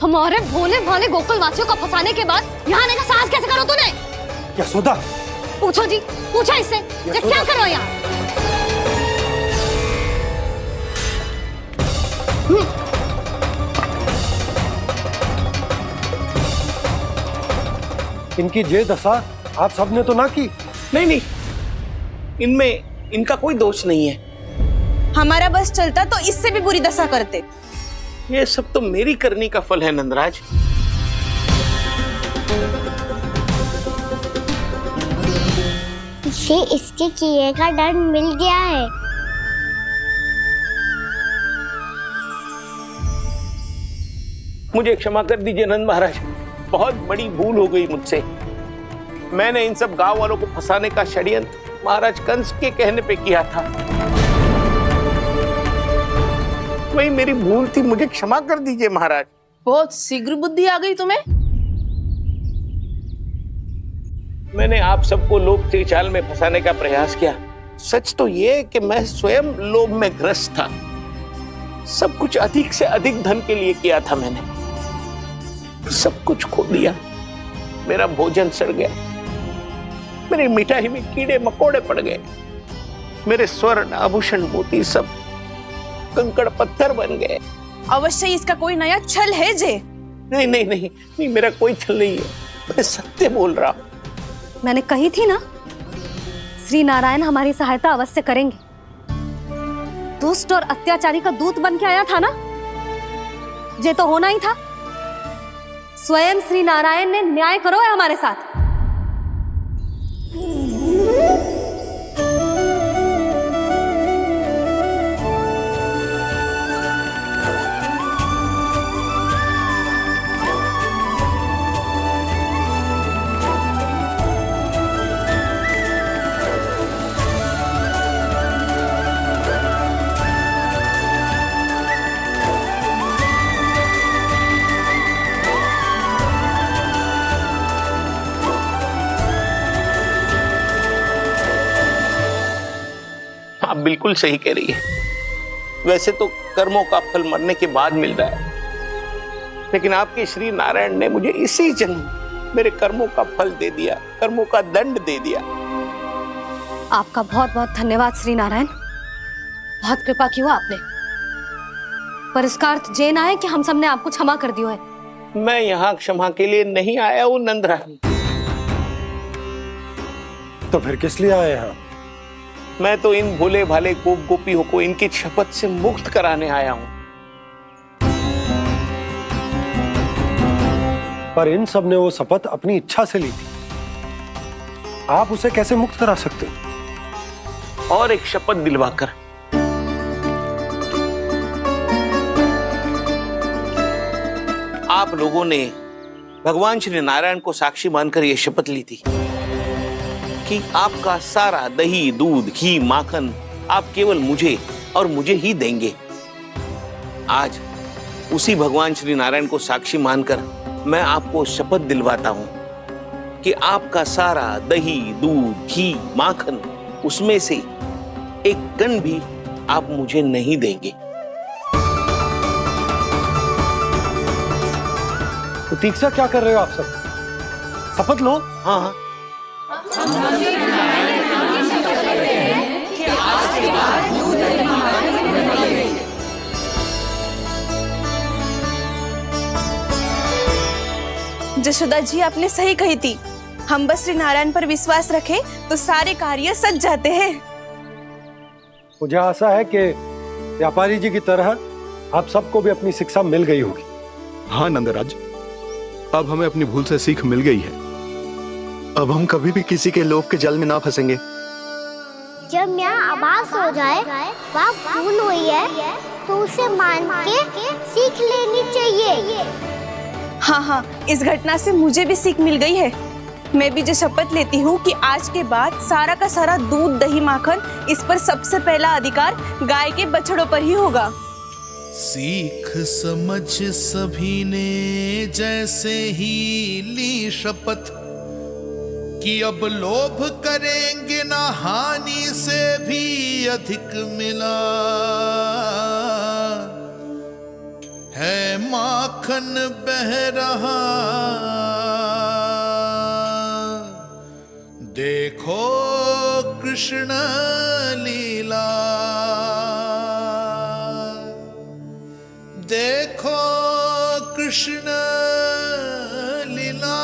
हमारे भोले भाले गोकुल वासियों को फंसाने के बाद यहाँ आने का साहस कैसे करो तूने? यशोदा, पूछो जी, पूछो इससे, ये क्या करो यहाँ? इनकी ये दशा आप सबने तो ना की? नहीं नहीं, इनमें इनका कोई दोष नहीं है। हमारा बस चलता तो इससे भी बुरी दशा करते। ये सब तो मेरी करनी का फल है नंदराज। इसे इसके किए का डर मिल गया है। मुझे क्षमा कर दीजिए नंद महाराज, बहुत बड़ी भूल हो गई मुझसे। मैंने इन सब गांव वालों को फंसाने का षड्यंत्र महाराज कंस के कहने पे किया था। वही मेरी भूल थी, मुझे क्षमा कर दीजिए महाराज। बहुत शीघ्र बुद्धि आ गई तुम्हें। मैंने आप सबको लोभ के चाल में फंसाने का प्रयास किया। सच तो ये कि मैं स्वयं लोभ में ग्रस्त था। सब कुछ अधिक से अधिक धन के लिए किया था मैंने। सब कुछ खो दिया। मेरा भोजन सड़ गया, मेरी मिठाई में कीड़े मकोड़े पड़ गए, मेरे स्वर्ण आभूषण मोती सब कंकड़ पत्थर बन गए। अवश्य इसका कोई नया छल है जे। नहीं नहीं नहीं नहीं, मेरा कोई छल नहीं है, मैं सत्य बोल रहा हूं। मैंने कही थी ना, श्री नारायण हमारी सहायता अवश्य करेंगे। दुष्ट और अत्याचारी का दूत बन के आया था ना, ये तो होना ही था। स्वयं श्री नारायण ने न्याय करो है हमारे साथ। आप बिल्कुल सही कह रही है। वैसे तो कर्मों का फल मरने के बाद मिल रहा है, लेकिन आपके श्री नारायण ने मुझे इसी जन्म मेरे कर्मों का फल दे दिया, कर्मों का दंड दे दिया। आपका बहुत बहुत धन्यवाद श्री नारायण, बहुत कृपा की हो आपने। पर इसका अर्थ ये ना है कि हम सबने आपको क्षमा कर दिया है। मैं यहाँ क्षमा के लिए नहीं आया हूँ नंदरानी। तो फिर किस लिए आए हैं? मैं तो इन भोले भाले गोप गोपियों को इनकी शपथ से मुक्त कराने आया हूँ। पर इन सब ने वो शपथ अपनी इच्छा से ली थी, आप उसे कैसे मुक्त करा सकते? और एक शपथ दिलवाकर। आप लोगों ने भगवान श्री नारायण को साक्षी मानकर यह शपथ ली थी कि आपका सारा दही, दूध, घी, माखन आप केवल मुझे और मुझे ही देंगे। आज उसी भगवान श्री नारायण को साक्षी मानकर मैं आपको शपथ दिलवाता हूं कि आपका सारा दही, दूध, घी, माखन उसमें से एक कण भी आप मुझे नहीं देंगे। प्रतीक्षा क्या कर रहे हो आप सब? शपथ लो। हाँ हाँ, जशोदा जी आपने सही कही थी। हम बस श्री नारायण पर विश्वास रखें तो सारे कार्य सज जाते हैं। मुझे आशा है कि व्यापारी जी की तरह आप सबको भी अपनी शिक्षा मिल गई होगी। हाँ नंदराज, अब हमें अपनी भूल से सीख मिल गई है। अब हम कभी भी किसी के लोभ के जाल में ना फंसेंगे। जब यहाँ आभास हो जाए वहाँ भूल हुई है तो उसे मान के सीख लेनी चाहिए। हाँ हाँ, इस घटना से मुझे भी सीख मिल गई है। मैं भी जो शपथ लेती हूँ कि आज के बाद सारा का सारा दूध, दही, माखन इस पर सबसे पहला अधिकार गाय के बछड़ों पर ही होगा। सीख समझ सभी ने जैसे ही ली शपथ कि अब लोभ करेंगे ना हानि से भी अधिक मिला है, माखन बह रहा देखो कृष्ण लीला, देखो कृष्ण लीला।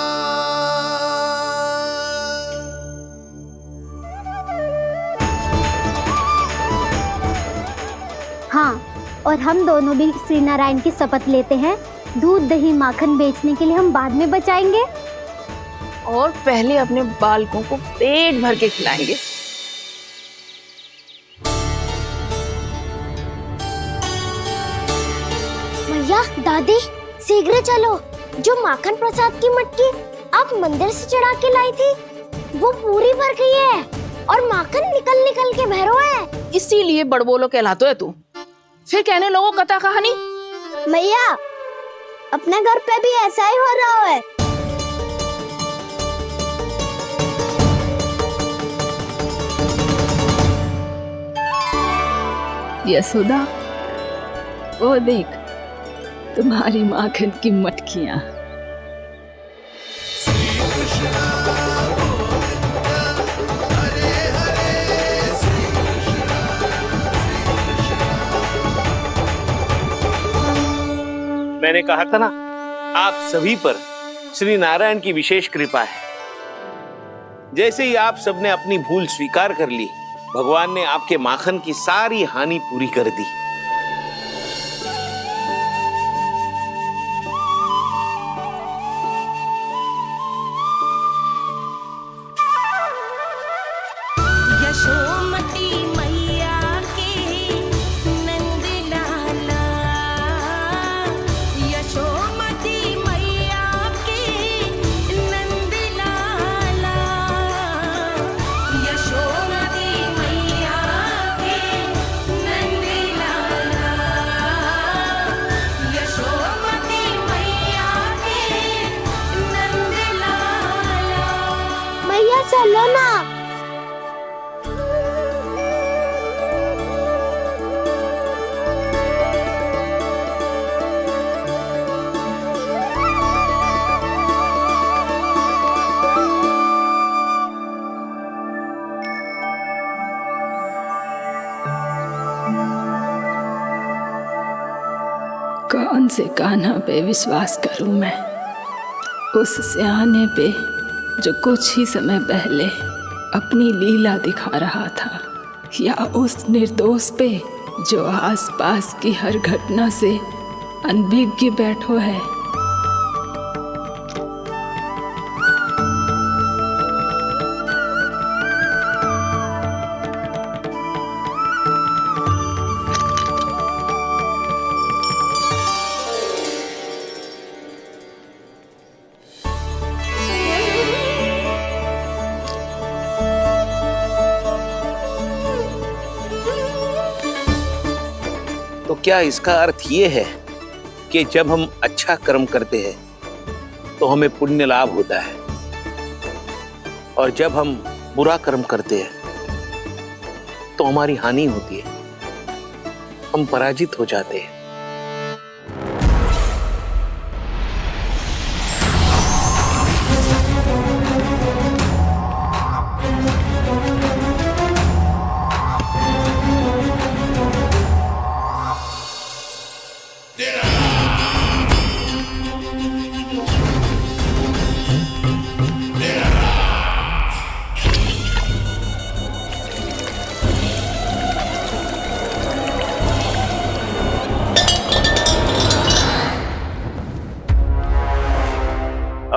हाँ, और और हम दोनों भी श्री नारायण की शपथ लेते हैं, दूध दही माखन बेचने के लिए हम बाद में बचाएंगे और पहले अपने बालकों को पेट भर के खिलाएंगे। भैया दादी शीघ्र चलो, जो माखन प्रसाद की मटकी आप मंदिर से चढ़ा के लाई थी वो पूरी भर गई है और माखन निकल निकल के बह रहा है। इसीलिए बड़बोलो कहलाते है तू। फिर कहने लोगों कथा कहानी। भैया अपने घर पे भी ऐसा ही हो रहा है। यशोदा, वो देख तुम्हारी माखन की मटकियां। मैंने कहा था ना, आप सभी पर श्री नारायण की विशेष कृपा है। जैसे ही आप सबने अपनी भूल स्वीकार कर ली, भगवान ने आपके माखन की सारी हानि पूरी कर दी। यशोमती मैया की नंद लाला, यशोमती मैया की नंद लाला, यशोमती मैया की नंद लाला, यशोमती मैया की नंद लाला। भैया चलो ना। कौन से कान्हा पे विश्वास करूं मैं? उस सियाने पे जो कुछ ही समय पहले अपनी लीला दिखा रहा था, या उस निर्दोष पे जो आसपास की हर घटना से अनभिज्ञ बैठो है? तो क्या इसका अर्थ ये है कि जब हम अच्छा कर्म करते हैं तो हमें पुण्य लाभ होता है, और जब हम बुरा कर्म करते हैं तो हमारी हानि होती है, हम पराजित हो जाते हैं?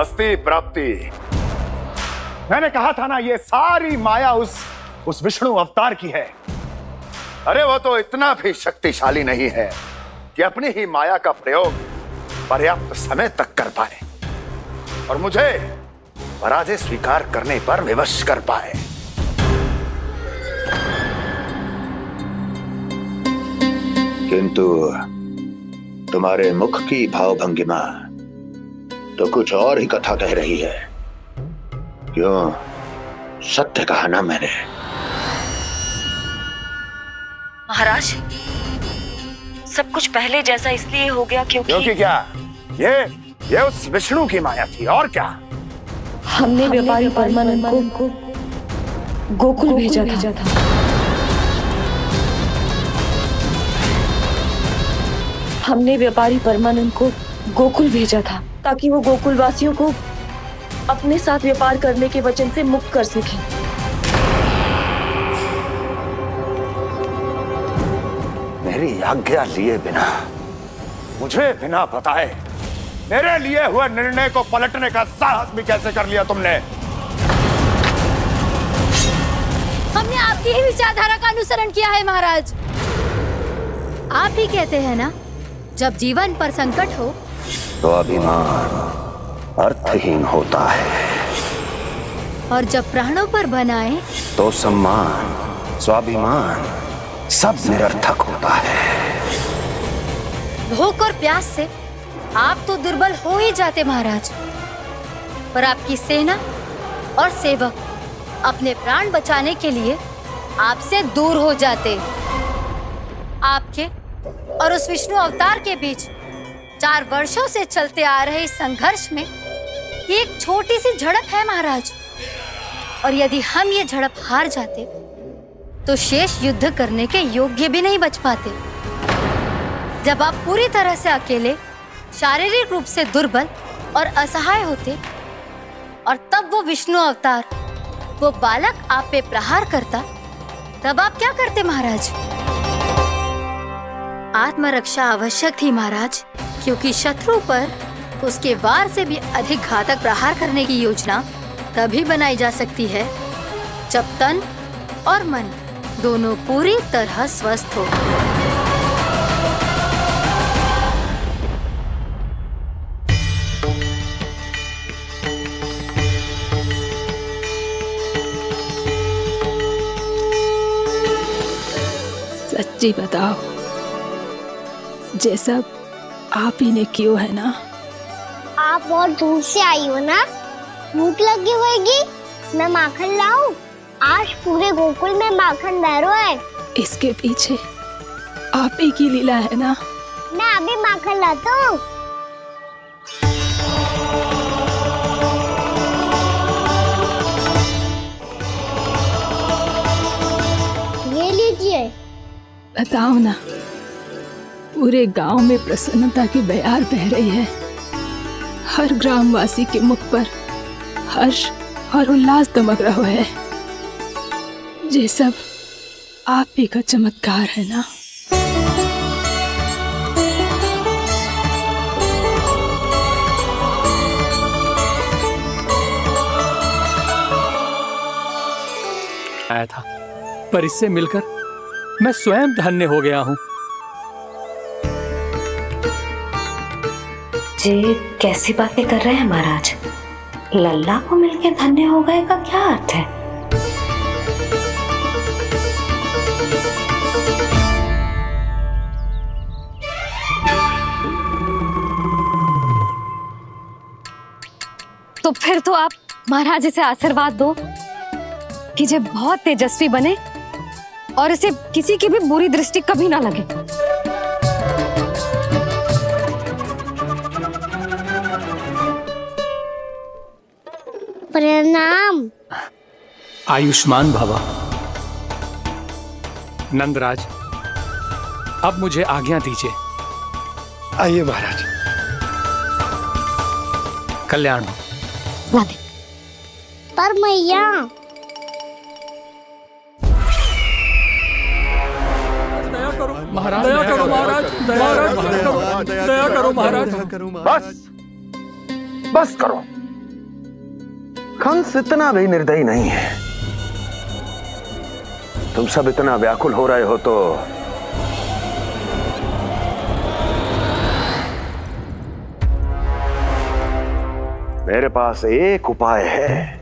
अस्ति प्राप्ति। मैंने कहा था ना, ये सारी माया उस विष्णु अवतार की है। अरे वो तो इतना भी शक्तिशाली नहीं है कि अपनी ही माया का प्रयोग पर्याप्त समय तक कर पाए और मुझे पराजय स्वीकार करने पर विवश कर पाए। किंतु तुम्हारे मुख की भावभंगिमा तो कुछ और ही कथा कह रही है। क्यों? सत्य कहा ना मैंने। महाराज, सब कुछ पहले जैसा इसलिए हो गया क्योंकि क्या? ये उस विष्णु की माया थी, और क्या? हमने व्यापारी परमानंद को गोकुल भेजा था। हमने व्यापारी परमानंद को गोकुल भेजा था ताकि वो गोकुल वासियों को अपने साथ व्यापार करने के वचन से मुक्त कर सके। मेरी आज्ञा लिए बिना, मुझे बिना बताए मेरे लिए हुए निर्णय को पलटने का साहस भी कैसे कर लिया तुमने? हमने आपकी ही विचारधारा का अनुसरण किया है महाराज। आप ही कहते हैं ना, जब जीवन पर संकट हो तो अभिमान अर्थहीन होता है, और जब प्राणों पर बनाए तो सम्मान स्वाभिमान सब निरर्थक होता है। भूख और प्यास से आप तो दुर्बल हो ही जाते महाराज, पर आपकी सेना और सेवक अपने प्राण बचाने के लिए आपसे दूर हो जाते। आपके और उस विष्णु अवतार के बीच 4 वर्षों से चलते आ रहे इस संघर्ष में एक छोटी सी झड़प है महाराज, और यदि हम ये झड़प हार जाते तो शेष युद्ध करने के योग्य भी नहीं बच पाते। जब आप पूरी तरह से अकेले, शारीरिक रूप से दुर्बल और असहाय होते, और तब वो विष्णु अवतार, वो बालक आप पे प्रहार करता, तब आप क्या करते महाराज? आत्मरक्षा आवश्यक थी महाराज, क्योंकि शत्रु पर उसके वार से भी अधिक घातक प्रहार करने की योजना तभी बनाई जा सकती है जब तन और मन दोनों पूरी तरह स्वस्थ हो। सच्ची बताओ, ये सब आप ही ने क्यों है ना? आप बहुत दूर से आई हो ना, भूख लगी होगी। मैं माखन लाऊं? आज पूरे गोकुल में माखन बह रहा है। इसके पीछे आप ही की लीला है ना? मैं अभी माखन लाता हूँ। ये लीजिए। बताओ ना, पूरे गांव में प्रसन्नता की बयार बह रही है। हर ग्रामवासी के मुख पर हर्ष और उल्लास दमक रहा है। ये सब आप ही का चमत्कार है ना? आया था, पर इससे मिलकर मैं स्वयं धन्य हो गया हूँ। जी कैसी बातें कर रहे हैं महाराज? लल्ला को मिलके धन्य हो गए का क्या अर्थ है? तो फिर तो आप महाराज इसे आशीर्वाद दो कि ये बहुत तेजस्वी बने और इसे किसी की भी बुरी दृष्टि कभी ना लगे। प्रणाम। आयुष्मान भवा। नंदराज, अब मुझे आज्ञा दीजिए। आइए महाराज। कल्याण हो। पर मैया, महाराज दया करो, महाराज दया करो महाराज। बस करो। कंस इतना भी निर्दयी नहीं है। तुम सब इतना व्याकुल हो रहे हो तो मेरे पास एक उपाय है।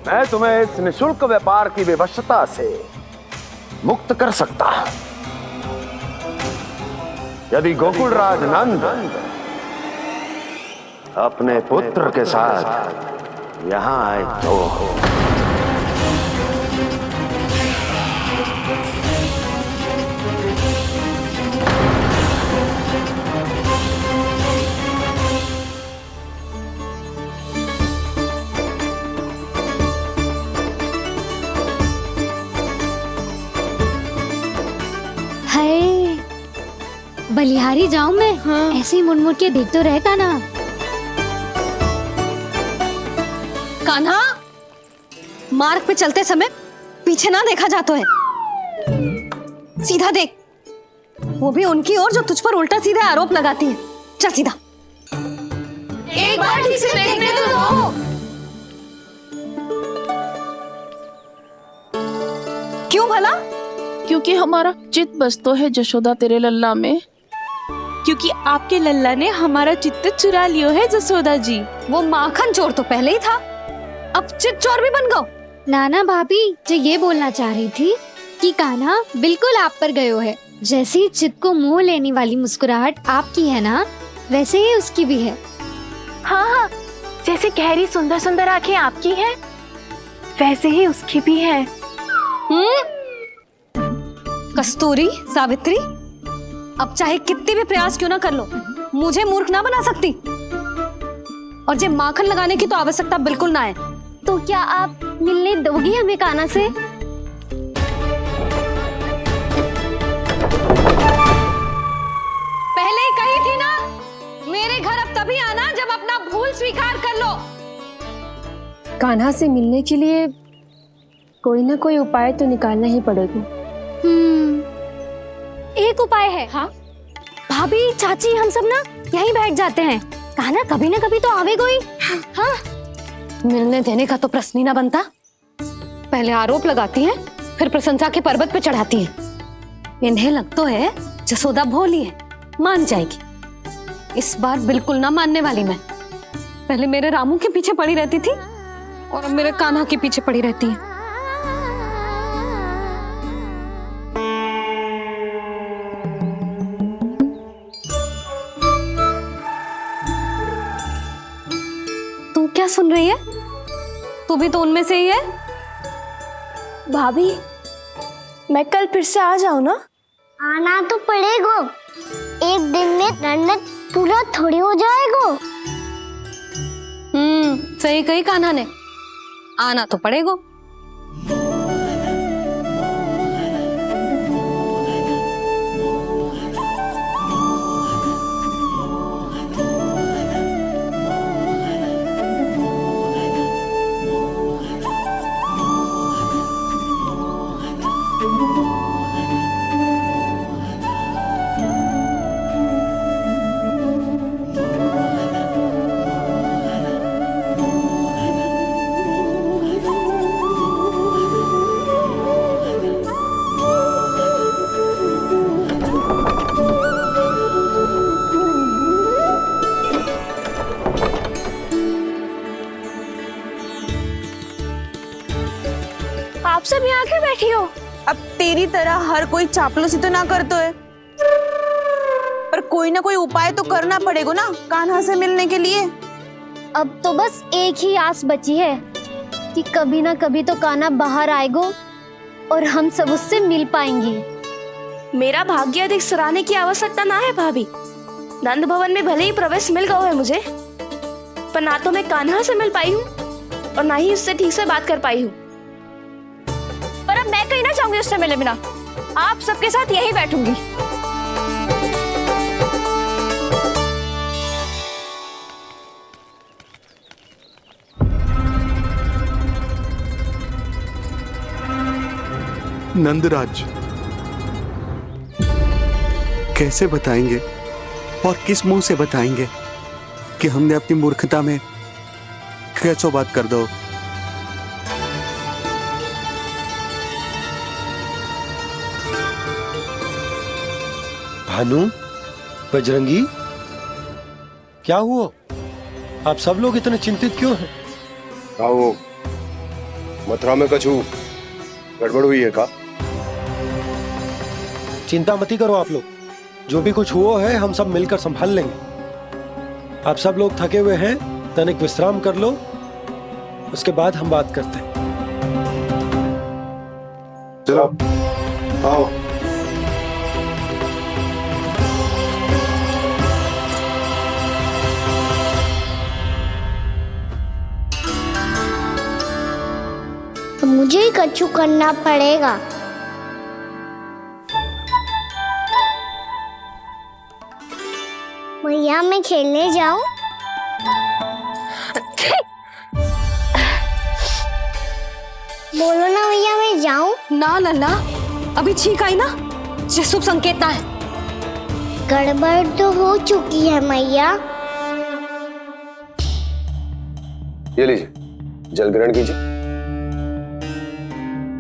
मैं तुम्हें इस निःशुल्क व्यापार की विवशता से मुक्त कर सकता यदि गोकुलराज नंद अपने पुत्र के साथ यहाँ आए तो। बलिहारी जाऊं मैं? हाँ। ऐसे ही मुड़ के देख तो रहता ना। कान्हा, मार्ग पे चलते समय पीछे ना देखा जाता है। सीधा देख, वो भी उनकी ओर जो तुझ पर उल्टा सीधा आरोप लगाती है। चल सीधा। एक बार ठीक से देखने तो दो। क्यों भला? क्योंकि हमारा चित्त बसतो है जशोदा तेरे लल्ला में। क्योंकि आपके लल्ला ने हमारा चित्त चुरा लियो है जसोदा जी। वो माखन चोर तो पहले ही था, अब चित्त चोर भी बन गो। नाना भाभी जो ये बोलना चाह रही थी कि कान्हा बिल्कुल आप पर गयो है। जैसी चित्त को मोह लेने वाली मुस्कुराहट आपकी है ना, वैसे ही उसकी भी है। हाँ हाँ, जैसे गहरी सुंदर सुंदर आंखें आपकी हैं, वैसे ही उसकी भी है। कस्तूरी, सावित्री, अब चाहे कितने भी प्रयास क्यों ना कर लो, मुझे मूर्ख ना बना सकती। और जब माखन लगाने की तो आवश्यकता बिल्कुल ना है। तो क्या आप मिलने दोगी हमें कान्हा से? पहले ही कही थी ना, मेरे घर अब तभी आना जब अपना भूल स्वीकार कर लो। कान्हा से मिलने के लिए कोई ना कोई उपाय तो निकालना ही पड़ेगा। एक उपाय है। हाँ? भाभी, चाची, हम सब ना यहीं बैठ जाते हैं। कान्हा कभी ना कभी तो आवेगा ही। हाँ, मिलने देने का तो प्रश्न ही ना बनता। पहले आरोप लगाती हैं, फिर प्रशंसा के पर्वत पे चढ़ाती हैं। इन्हें लगता है जसोदा भोली है, मान जाएगी। इस बार बिल्कुल ना मानने वाली मैं। पहले मेरे रामू के पीछे पड़ी रहती थी और अब मेरे कान्हा के पीछे पड़ी रहती है। तू क्या सुन रही है? तू भी तो उनमें से ही है। भाभी, मैं कल फिर से आ जाऊँ ना? आना तो पड़ेगा। एक दिन में रन्नत पूरा थोड़ी हो जाएगा। सही कही कान्हा ने, आना तो पड़ेगा। आप सब यहाँ क्यों बैठी हो? अब तेरी तरह हर कोई चापलूसी तो ना करतो है, पर कोई ना कोई उपाय तो करना पड़ेगा ना कान्हा से मिलने के लिए। अब तो बस एक ही आस बची है कि कभी ना कभी तो कान्हा बाहर आएगा और हम सब उससे मिल पाएंगे। मेरा भाग्य अधिक सराहने की आवश्यकता ना है भाभी। नंद भवन में भले ही प्रवेश मिल गया है मुझे, पर ना तो मैं कान्हा से मिल पाई हूँ और ना ही उससे ठीक से बात कर पाई हूँ। पर अब मैं कहीं ना चाहूंगी उससे मिले बिना। आप सबके साथ यहीं बैठूंगी। नंदराज, कैसे बताएंगे और किस मुंह से बताएंगे कि हमने अपनी मूर्खता में कैसो बात कर दो। भानु, बजरंगी, क्या हुआ? आप सब लोग इतने चिंतित क्यों हैं? आओ, मथुरा में कछु गड़बड़ हुई है का? चिंता मती करो आप लोग, जो भी कुछ हुआ है हम सब मिलकर संभाल लेंगे। आप सब लोग थके हुए हैं, तनिक विश्राम कर लो, उसके बाद हम बात करते हैं। चलो, आओ। तो मुझे ही कछु करना पड़ेगा। भैया, मैं खेलने जाऊं? बोलो ना भैया, मैं जाऊं? ना लल्ला, अभी छींक आई ना, ये शुभ संकेत ना है। गड़बड़ तो हो चुकी है मैया। ये लीजिए, जल ग्रहण कीजिए।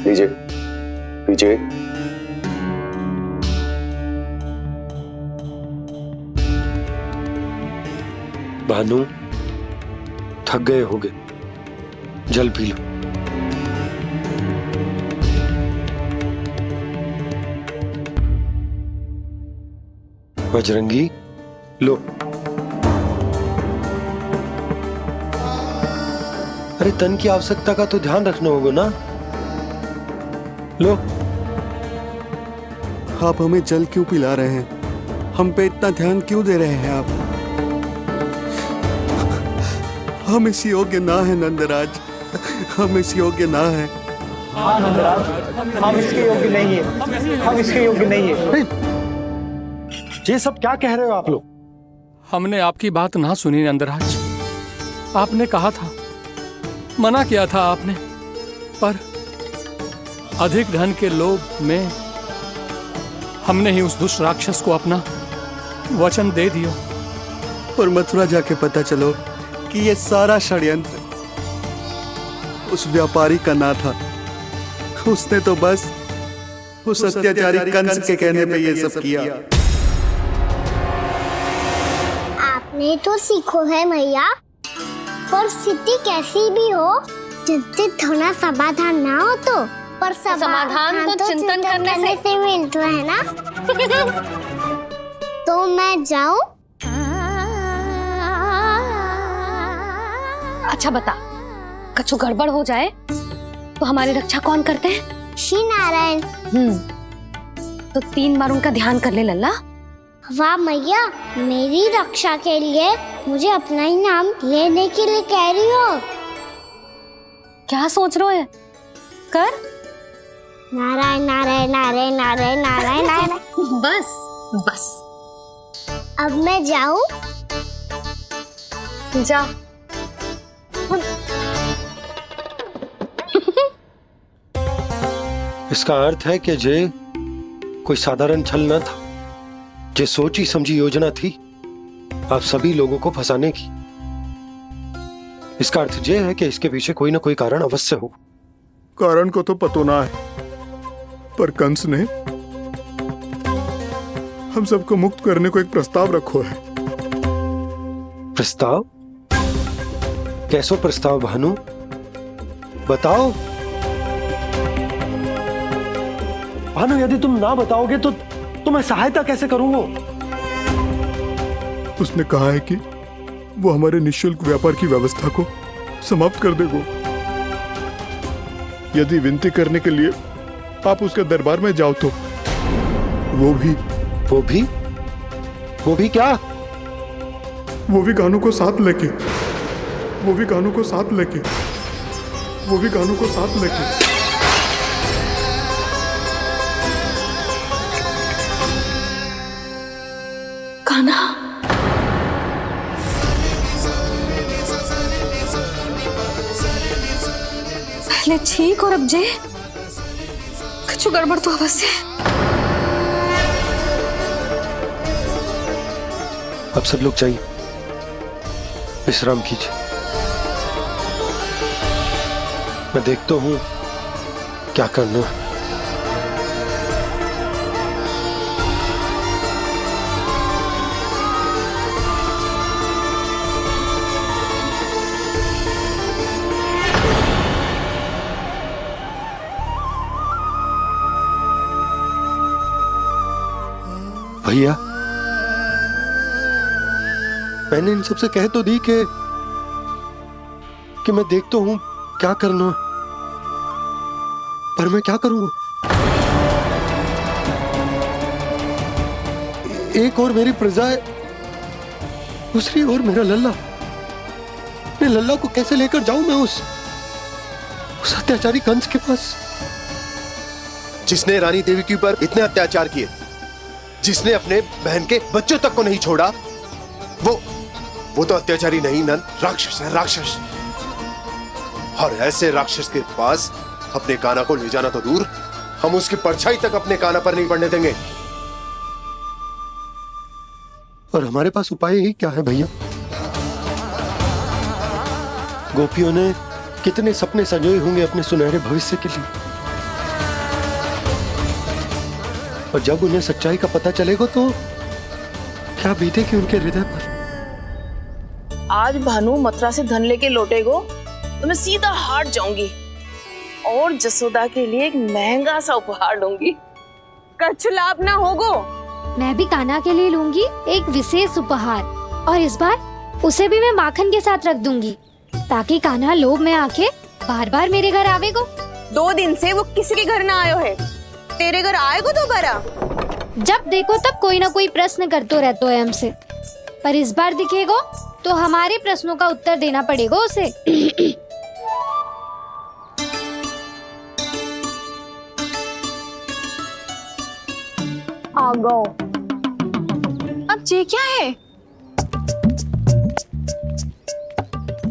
लीजिए, पीजिए। भानु, थक गए होगे, जल पी लो। बजरंगी, लो। अरे तन की आवश्यकता का तो ध्यान रखना होगा ना। लो। आप हमें जल क्यों पिला रहे हैं? हम पे इतना ध्यान क्यों दे रहे हैं आप? हम इस योग्य ना है नंदराज, हम इस योग्य ना है। हाँ नंदराज, हम इसके योग्य नहीं है, हम इसके योग्य नहीं है। ये सब क्या कह रहे हो आप लोग? हमने आपकी बात ना सुनी नंदराज। आपने कहा था, मना किया था आपने, पर अधिक धन के लोभ में हमने ही उस दुष्ट राक्षस को अपना वचन दे दिया। पर मथुरा जाके पता चलो कि ये सारा षड्यंत्र उस व्यापारी का ना था। उसने तो बस उस अत्याचारी कंस के कहने पे ये सब किया। आपने तो सीखो है भैया, पर स्थिति कैसी भी हो, चिंतित होना समाधान ना हो तो, पर समाधान तो चिंतन करने से मिलता है ना। तो मैं जाऊं? अच्छा बता, कछु गड़बड़ हो जाए तो हमारी रक्षा कौन करते हैं? श्री नारायण। तो 3 बार उनका ध्यान कर ले लल्ला। वाह मैया, मेरी रक्षा के लिए मुझे अपना ही नाम लेने के लिए कह रही हो? क्या सोच रहे हो? कर। नारायण नारायण नारायण नारायण नारायण नारायण। बस बस। अब मैं जाऊं? जा। इसका अर्थ है कि जे कोई साधारण छल न था, जे सोची समझी योजना थी आप सभी लोगों को फंसाने की। इसका अर्थ ये है कि इसके पीछे कोई ना कोई कारण अवश्य हो। कारण को तो पतो ना है, पर कंस ने हम सबको मुक्त करने को एक प्रस्ताव रखो है। प्रस्ताव? कैसो प्रस्ताव भानु, बताओ। भानु, यदि तुम ना बताओगे तो मैं सहायता कैसे करूंगा? उसने कहा है कि वो हमारे निःशुल्क व्यापार की व्यवस्था को समाप्त कर देगा यदि विनती करने के लिए आप उसके दरबार में जाओ तो। वो भी क्या? वो भी गानों को साथ लेके, वो भी गानों को साथ लेके, वो भी गानों को साथ लेके। गाना। पहले छींक और अब जे, कुछ गड़बड़ तो अवश्य है। अब सब लोग जाइए, विश्राम कीजिए। मैं देखता हूं क्या करना है। भैया, मैंने इन सबसे कह तो दी कि मैं देखता हूं क्या करना, पर मैं क्या करूंगा? एक और मेरी प्रजा है, दूसरी ओर मेरा लल्ला। मैं लल्ला को कैसे लेकर जाऊं मैं उस अत्याचारी कंस के पास, जिसने रानी देवी के ऊपर इतने अत्याचार किए, जिसने अपने बहन के बच्चों तक को नहीं छोड़ा। वो तो अत्याचारी नहीं नंद, राक्षस है, राक्षस। और ऐसे राक्षस के पास अपने कान्हा को ले जाना तो दूर, हम उसकी परछाई तक अपने कान्हा पर नहीं पड़ने देंगे। और हमारे पास उपाय ही क्या है भैया? गोपियों ने कितने सपने सजोए होंगे अपने सुनहरे भविष्य के लिए, और जब उन्हें सच्चाई का पता चलेगा तो क्या बीतेगी उनके हृदय पर। आज भानु मथुरा से धन लेके लौटेगो तो मैं सीधा हाट जाऊंगी और जसोदा के लिए एक महंगा सा उपहार दूंगी। कछु लाभ ना होगो। मैं भी कान्हा के लिए लूंगी एक विशेष उपहार, और इस बार उसे भी मैं माखन के साथ रख दूंगी, ताकि कान्हा लोभ में आके बार बार मेरे घर आवेगो। 2 दिन से वो किसी के घर ना आयो है, तेरे घर आएगो दोबारा? जब देखो तब कोई ना कोई प्रश्न करते रहते है हमसे, पर इस बार दिखेगो तो हमारे प्रश्नों का उत्तर देना पड़ेगा उसे। आ गो। अब ये क्या है?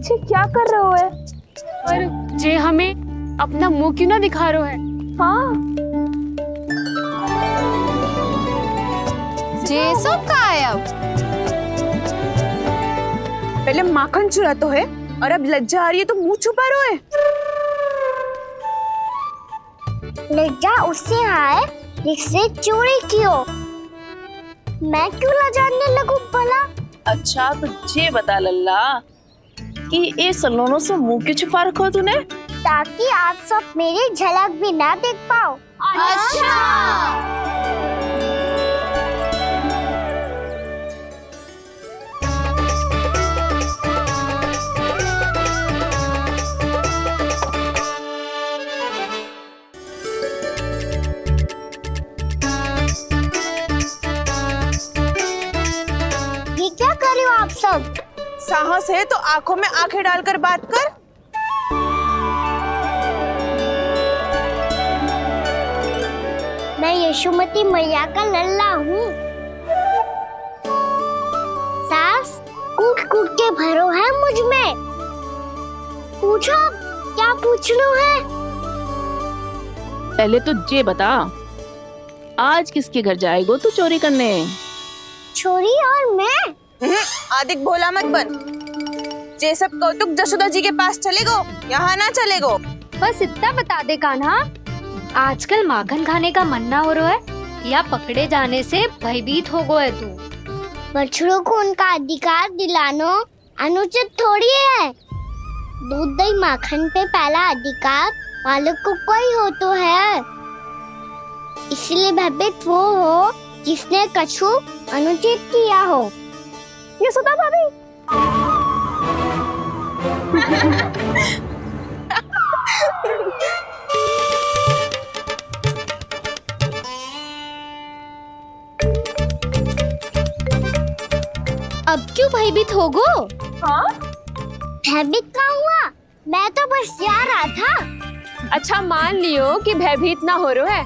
ये क्या कर रहे हो है? और जे हमें अपना मुंह क्यों ना दिखा रहे है? हाँ, जे सब का है अब? पहले माखन चुरा तो है और अब लज्जा आ रही है तो मुंह छुपा रहे है। लज्जा उससे आए जिससे चोरी की हो, मैं क्यों लजाने लगूं भला? अच्छा तो ये बता लल्ला कि ये सलोनों से मुंह क्यों छुपा रखो तूने? ताकि आप सब मेरी झलक भी ना देख पाओ। अच्छा। ये क्या कर रहे हो आप सब? साहस है तो आंखों में आंखें डालकर बात कर। मैं यशोमती मैया का लल्ला हूँ। सास कूट कूट के भरो है मुझ में। पूछो क्या पूछना है? पहले तो ये बता, आज किसके घर जाएगो तू चोरी करने? छोरी और मैं? आदिक भोला मत बन। ये सब कौतुक जसोदा जी के पास चलेगो, यहाँ ना चलेगो। बस इतना बता दे कान्हा, आजकल माखन खाने का मन ना हो रहा है या पकड़े जाने से भयभीत हो गए तू? बछड़ों को उनका अधिकार दिलाना अनुचित थोड़ी है। दूध दही माखन पे पहला अधिकार मालिक को कोई हो तो है, इसलिए भयभीत वो हो जिसने कछु अनुचित किया हो। यशोदा भाभी। अब क्यों भयभीत हो गो? हाँ? भयभीत क्या हुआ? मैं तो बस जा रहा था। अच्छा मान लियो कि भयभीत ना हो रहा है,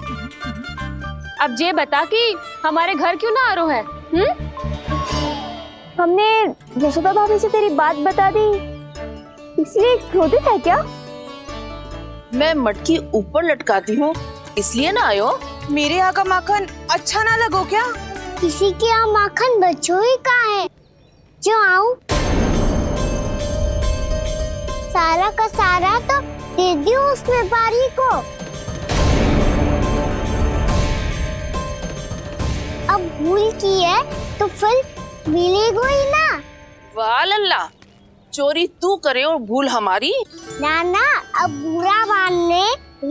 अब ये बता कि हमारे घर क्यों ना आ रहा है? हमने यशोदा भाभी से तेरी बात बता दी, इसलिए क्रोधित है क्या? मैं मटकी ऊपर लटकाती हूँ इसलिए ना आयो? मेरे यहाँ का माखन अच्छा ना लगो क्या? किसी के यहाँ माखन बच्चों ही कहाँ है जो आऊं? सारा का सारा तो दे दियो उस व्यापारी को। अब भूल की है तो फिर मिलेगो ही ना। वाह लल्ला, चोरी तू करे और भूल हमारी। नाना, अब बुरा मानने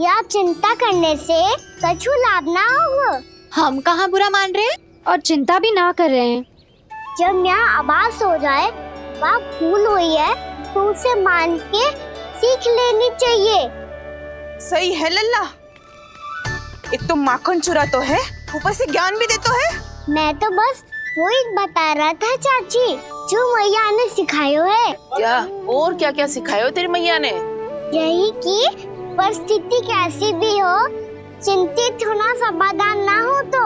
या चिंता करने से कछु लाभ ना होगा। हम कहाँ बुरा मान रहे हैं और चिंता भी ना कर रहे हैं। जब यहाँ आभास हो जाए वहाँ भूल हुई है तो उसे मान के सीख लेनी चाहिए। सही है लल्ला, एक तो माखन चुरा तो है, ऊपर से ज्ञान भी दे तो है। मैं तो बस वही बता रहा था चाची जो मैया ने सिखायो है। क्या और क्या क्या सिखायो तेरी मैया ने? यही कि परिस्थिति कैसी भी हो, चिंतित होना समाधान ना हो तो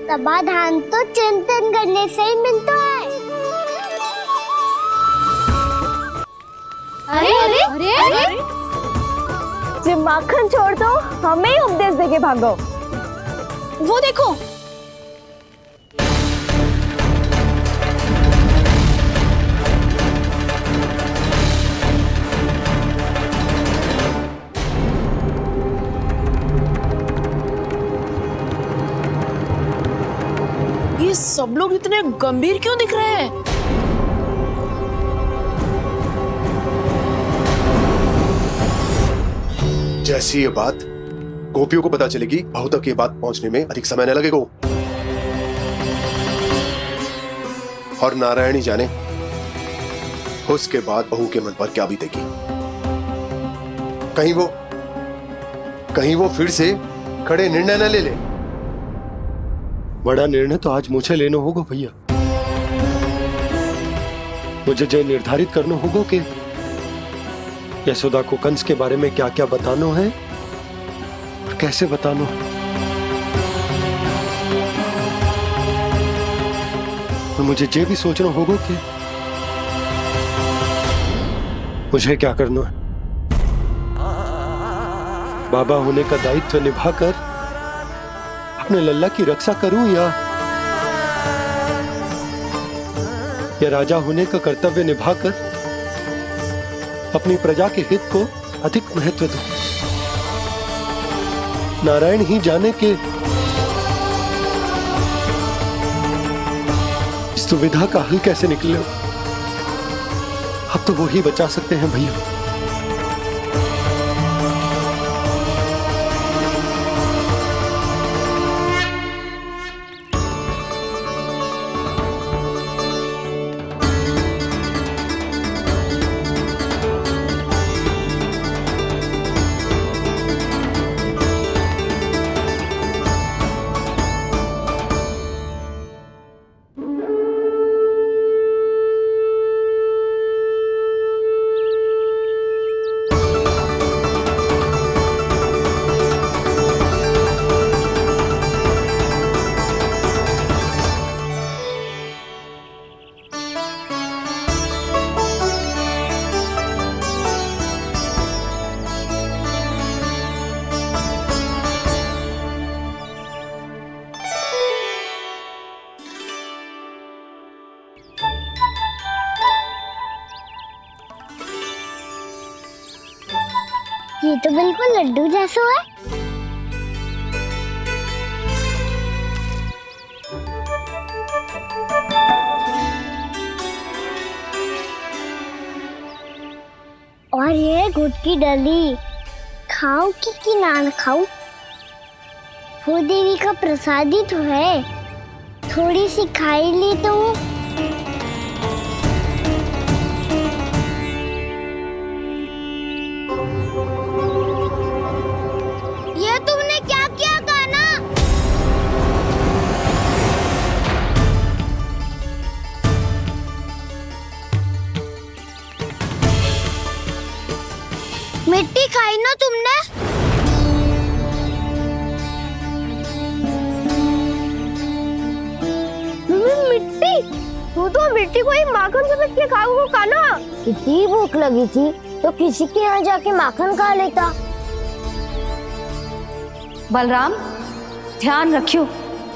समाधान तो चिंतन करने से ही मिलता है। अरे अरे अरे, अरे? ये माखन छोड़ दो, हमें ही उपदेश देके भागो। वो देखो, ये सब लोग इतने गंभीर क्यों दिख रहे हैं? जैसी ये बात गोपियों को पता चलेगी, बहू तक ये बात पहुंचने में अधिक समय न लगेगा। और नारायणी जाने उसके बाद बहू के मन पर क्या बीतेगी। कहीं वो फिर से खड़े निर्णय न ले ले। बड़ा निर्णय तो आज मुझे लेना होगा भैया। मुझे जो निर्धारित करना होगा कि यशोदा को कंस के बारे में क्या क्या बताना है और कैसे बताना है। और मुझे ये भी सोचना होगा कि मुझे क्या करना है। बाबा होने का दायित्व निभाकर अपने लल्ला की रक्षा करूं या राजा होने का कर्तव्य निभाकर अपनी प्रजा के हित को अधिक महत्व दूं। नारायण ही जाने के इस दुविधा का हल कैसे निकले। अब तो वो ही बचा सकते हैं भैया। ये तो बिल्कुल लड्डू जैसा है। और ये गुड़ की डली खाऊं कि ना खाऊं? वो देवी का प्रसाद ही तो है, थोड़ी सी खाई ली तो। ये तुमने क्या किया कान्हा? मिट्टी खाई ना तुमने? मिट्टी? तू तो मिट्टी को ही माखन समझ के खाओगे कान्हा। कितनी भूख लगी थी तो किसी के यहाँ जाके माखन खा लेता। बलराम, ध्यान रखियो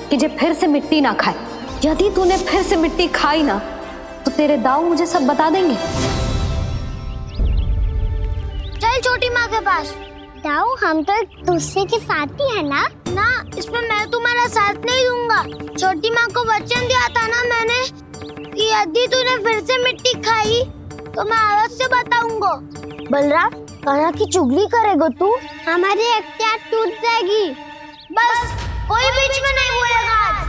कि जे फिर से मिट्टी ना खाए। यदि तूने फिर से मिट्टी खाई ना तो तेरे दाऊ मुझे सब बता देंगे। चल छोटी माँ के पास। दाऊ, हम तो एक दूसरे के साथी है ना? ना, इसमें मैं तुम्हारा साथ नहीं दूंगा। छोटी माँ को वचन दिया था ना मैंने कि यदि तूने फिर से मिट्टी खाई तो मैं अवश्य बताऊंगा। बलराम, कान्हा की चुगली करेगा तू? हमारी अख्तियार टूट जाएगी। बस कोई बीच में नहीं बोलेगा आज।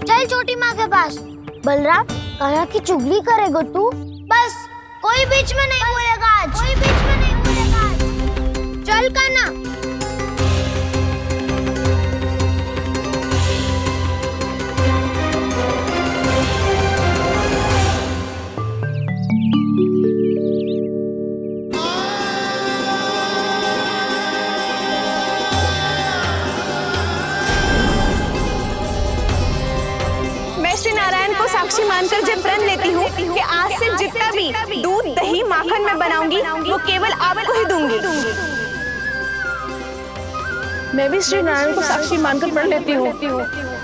चल छोटी माँ के पास। बलराम, कान्हा की चुगली करेगा तू? बस कोई बीच में नहीं बोलेगा आज। कोई बीच में नहीं बोलेगा आज। चल कान्हा। प्रण लेती हूँ कि आज से जितना भी दूध दही माखन मैं बनाऊंगी वो केवल आपको ही दूंगी। मैं भी श्री नारायण को साक्षी मानकर प्रण लेती हूँ।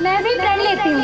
मैं भी प्रण लेती हूँ।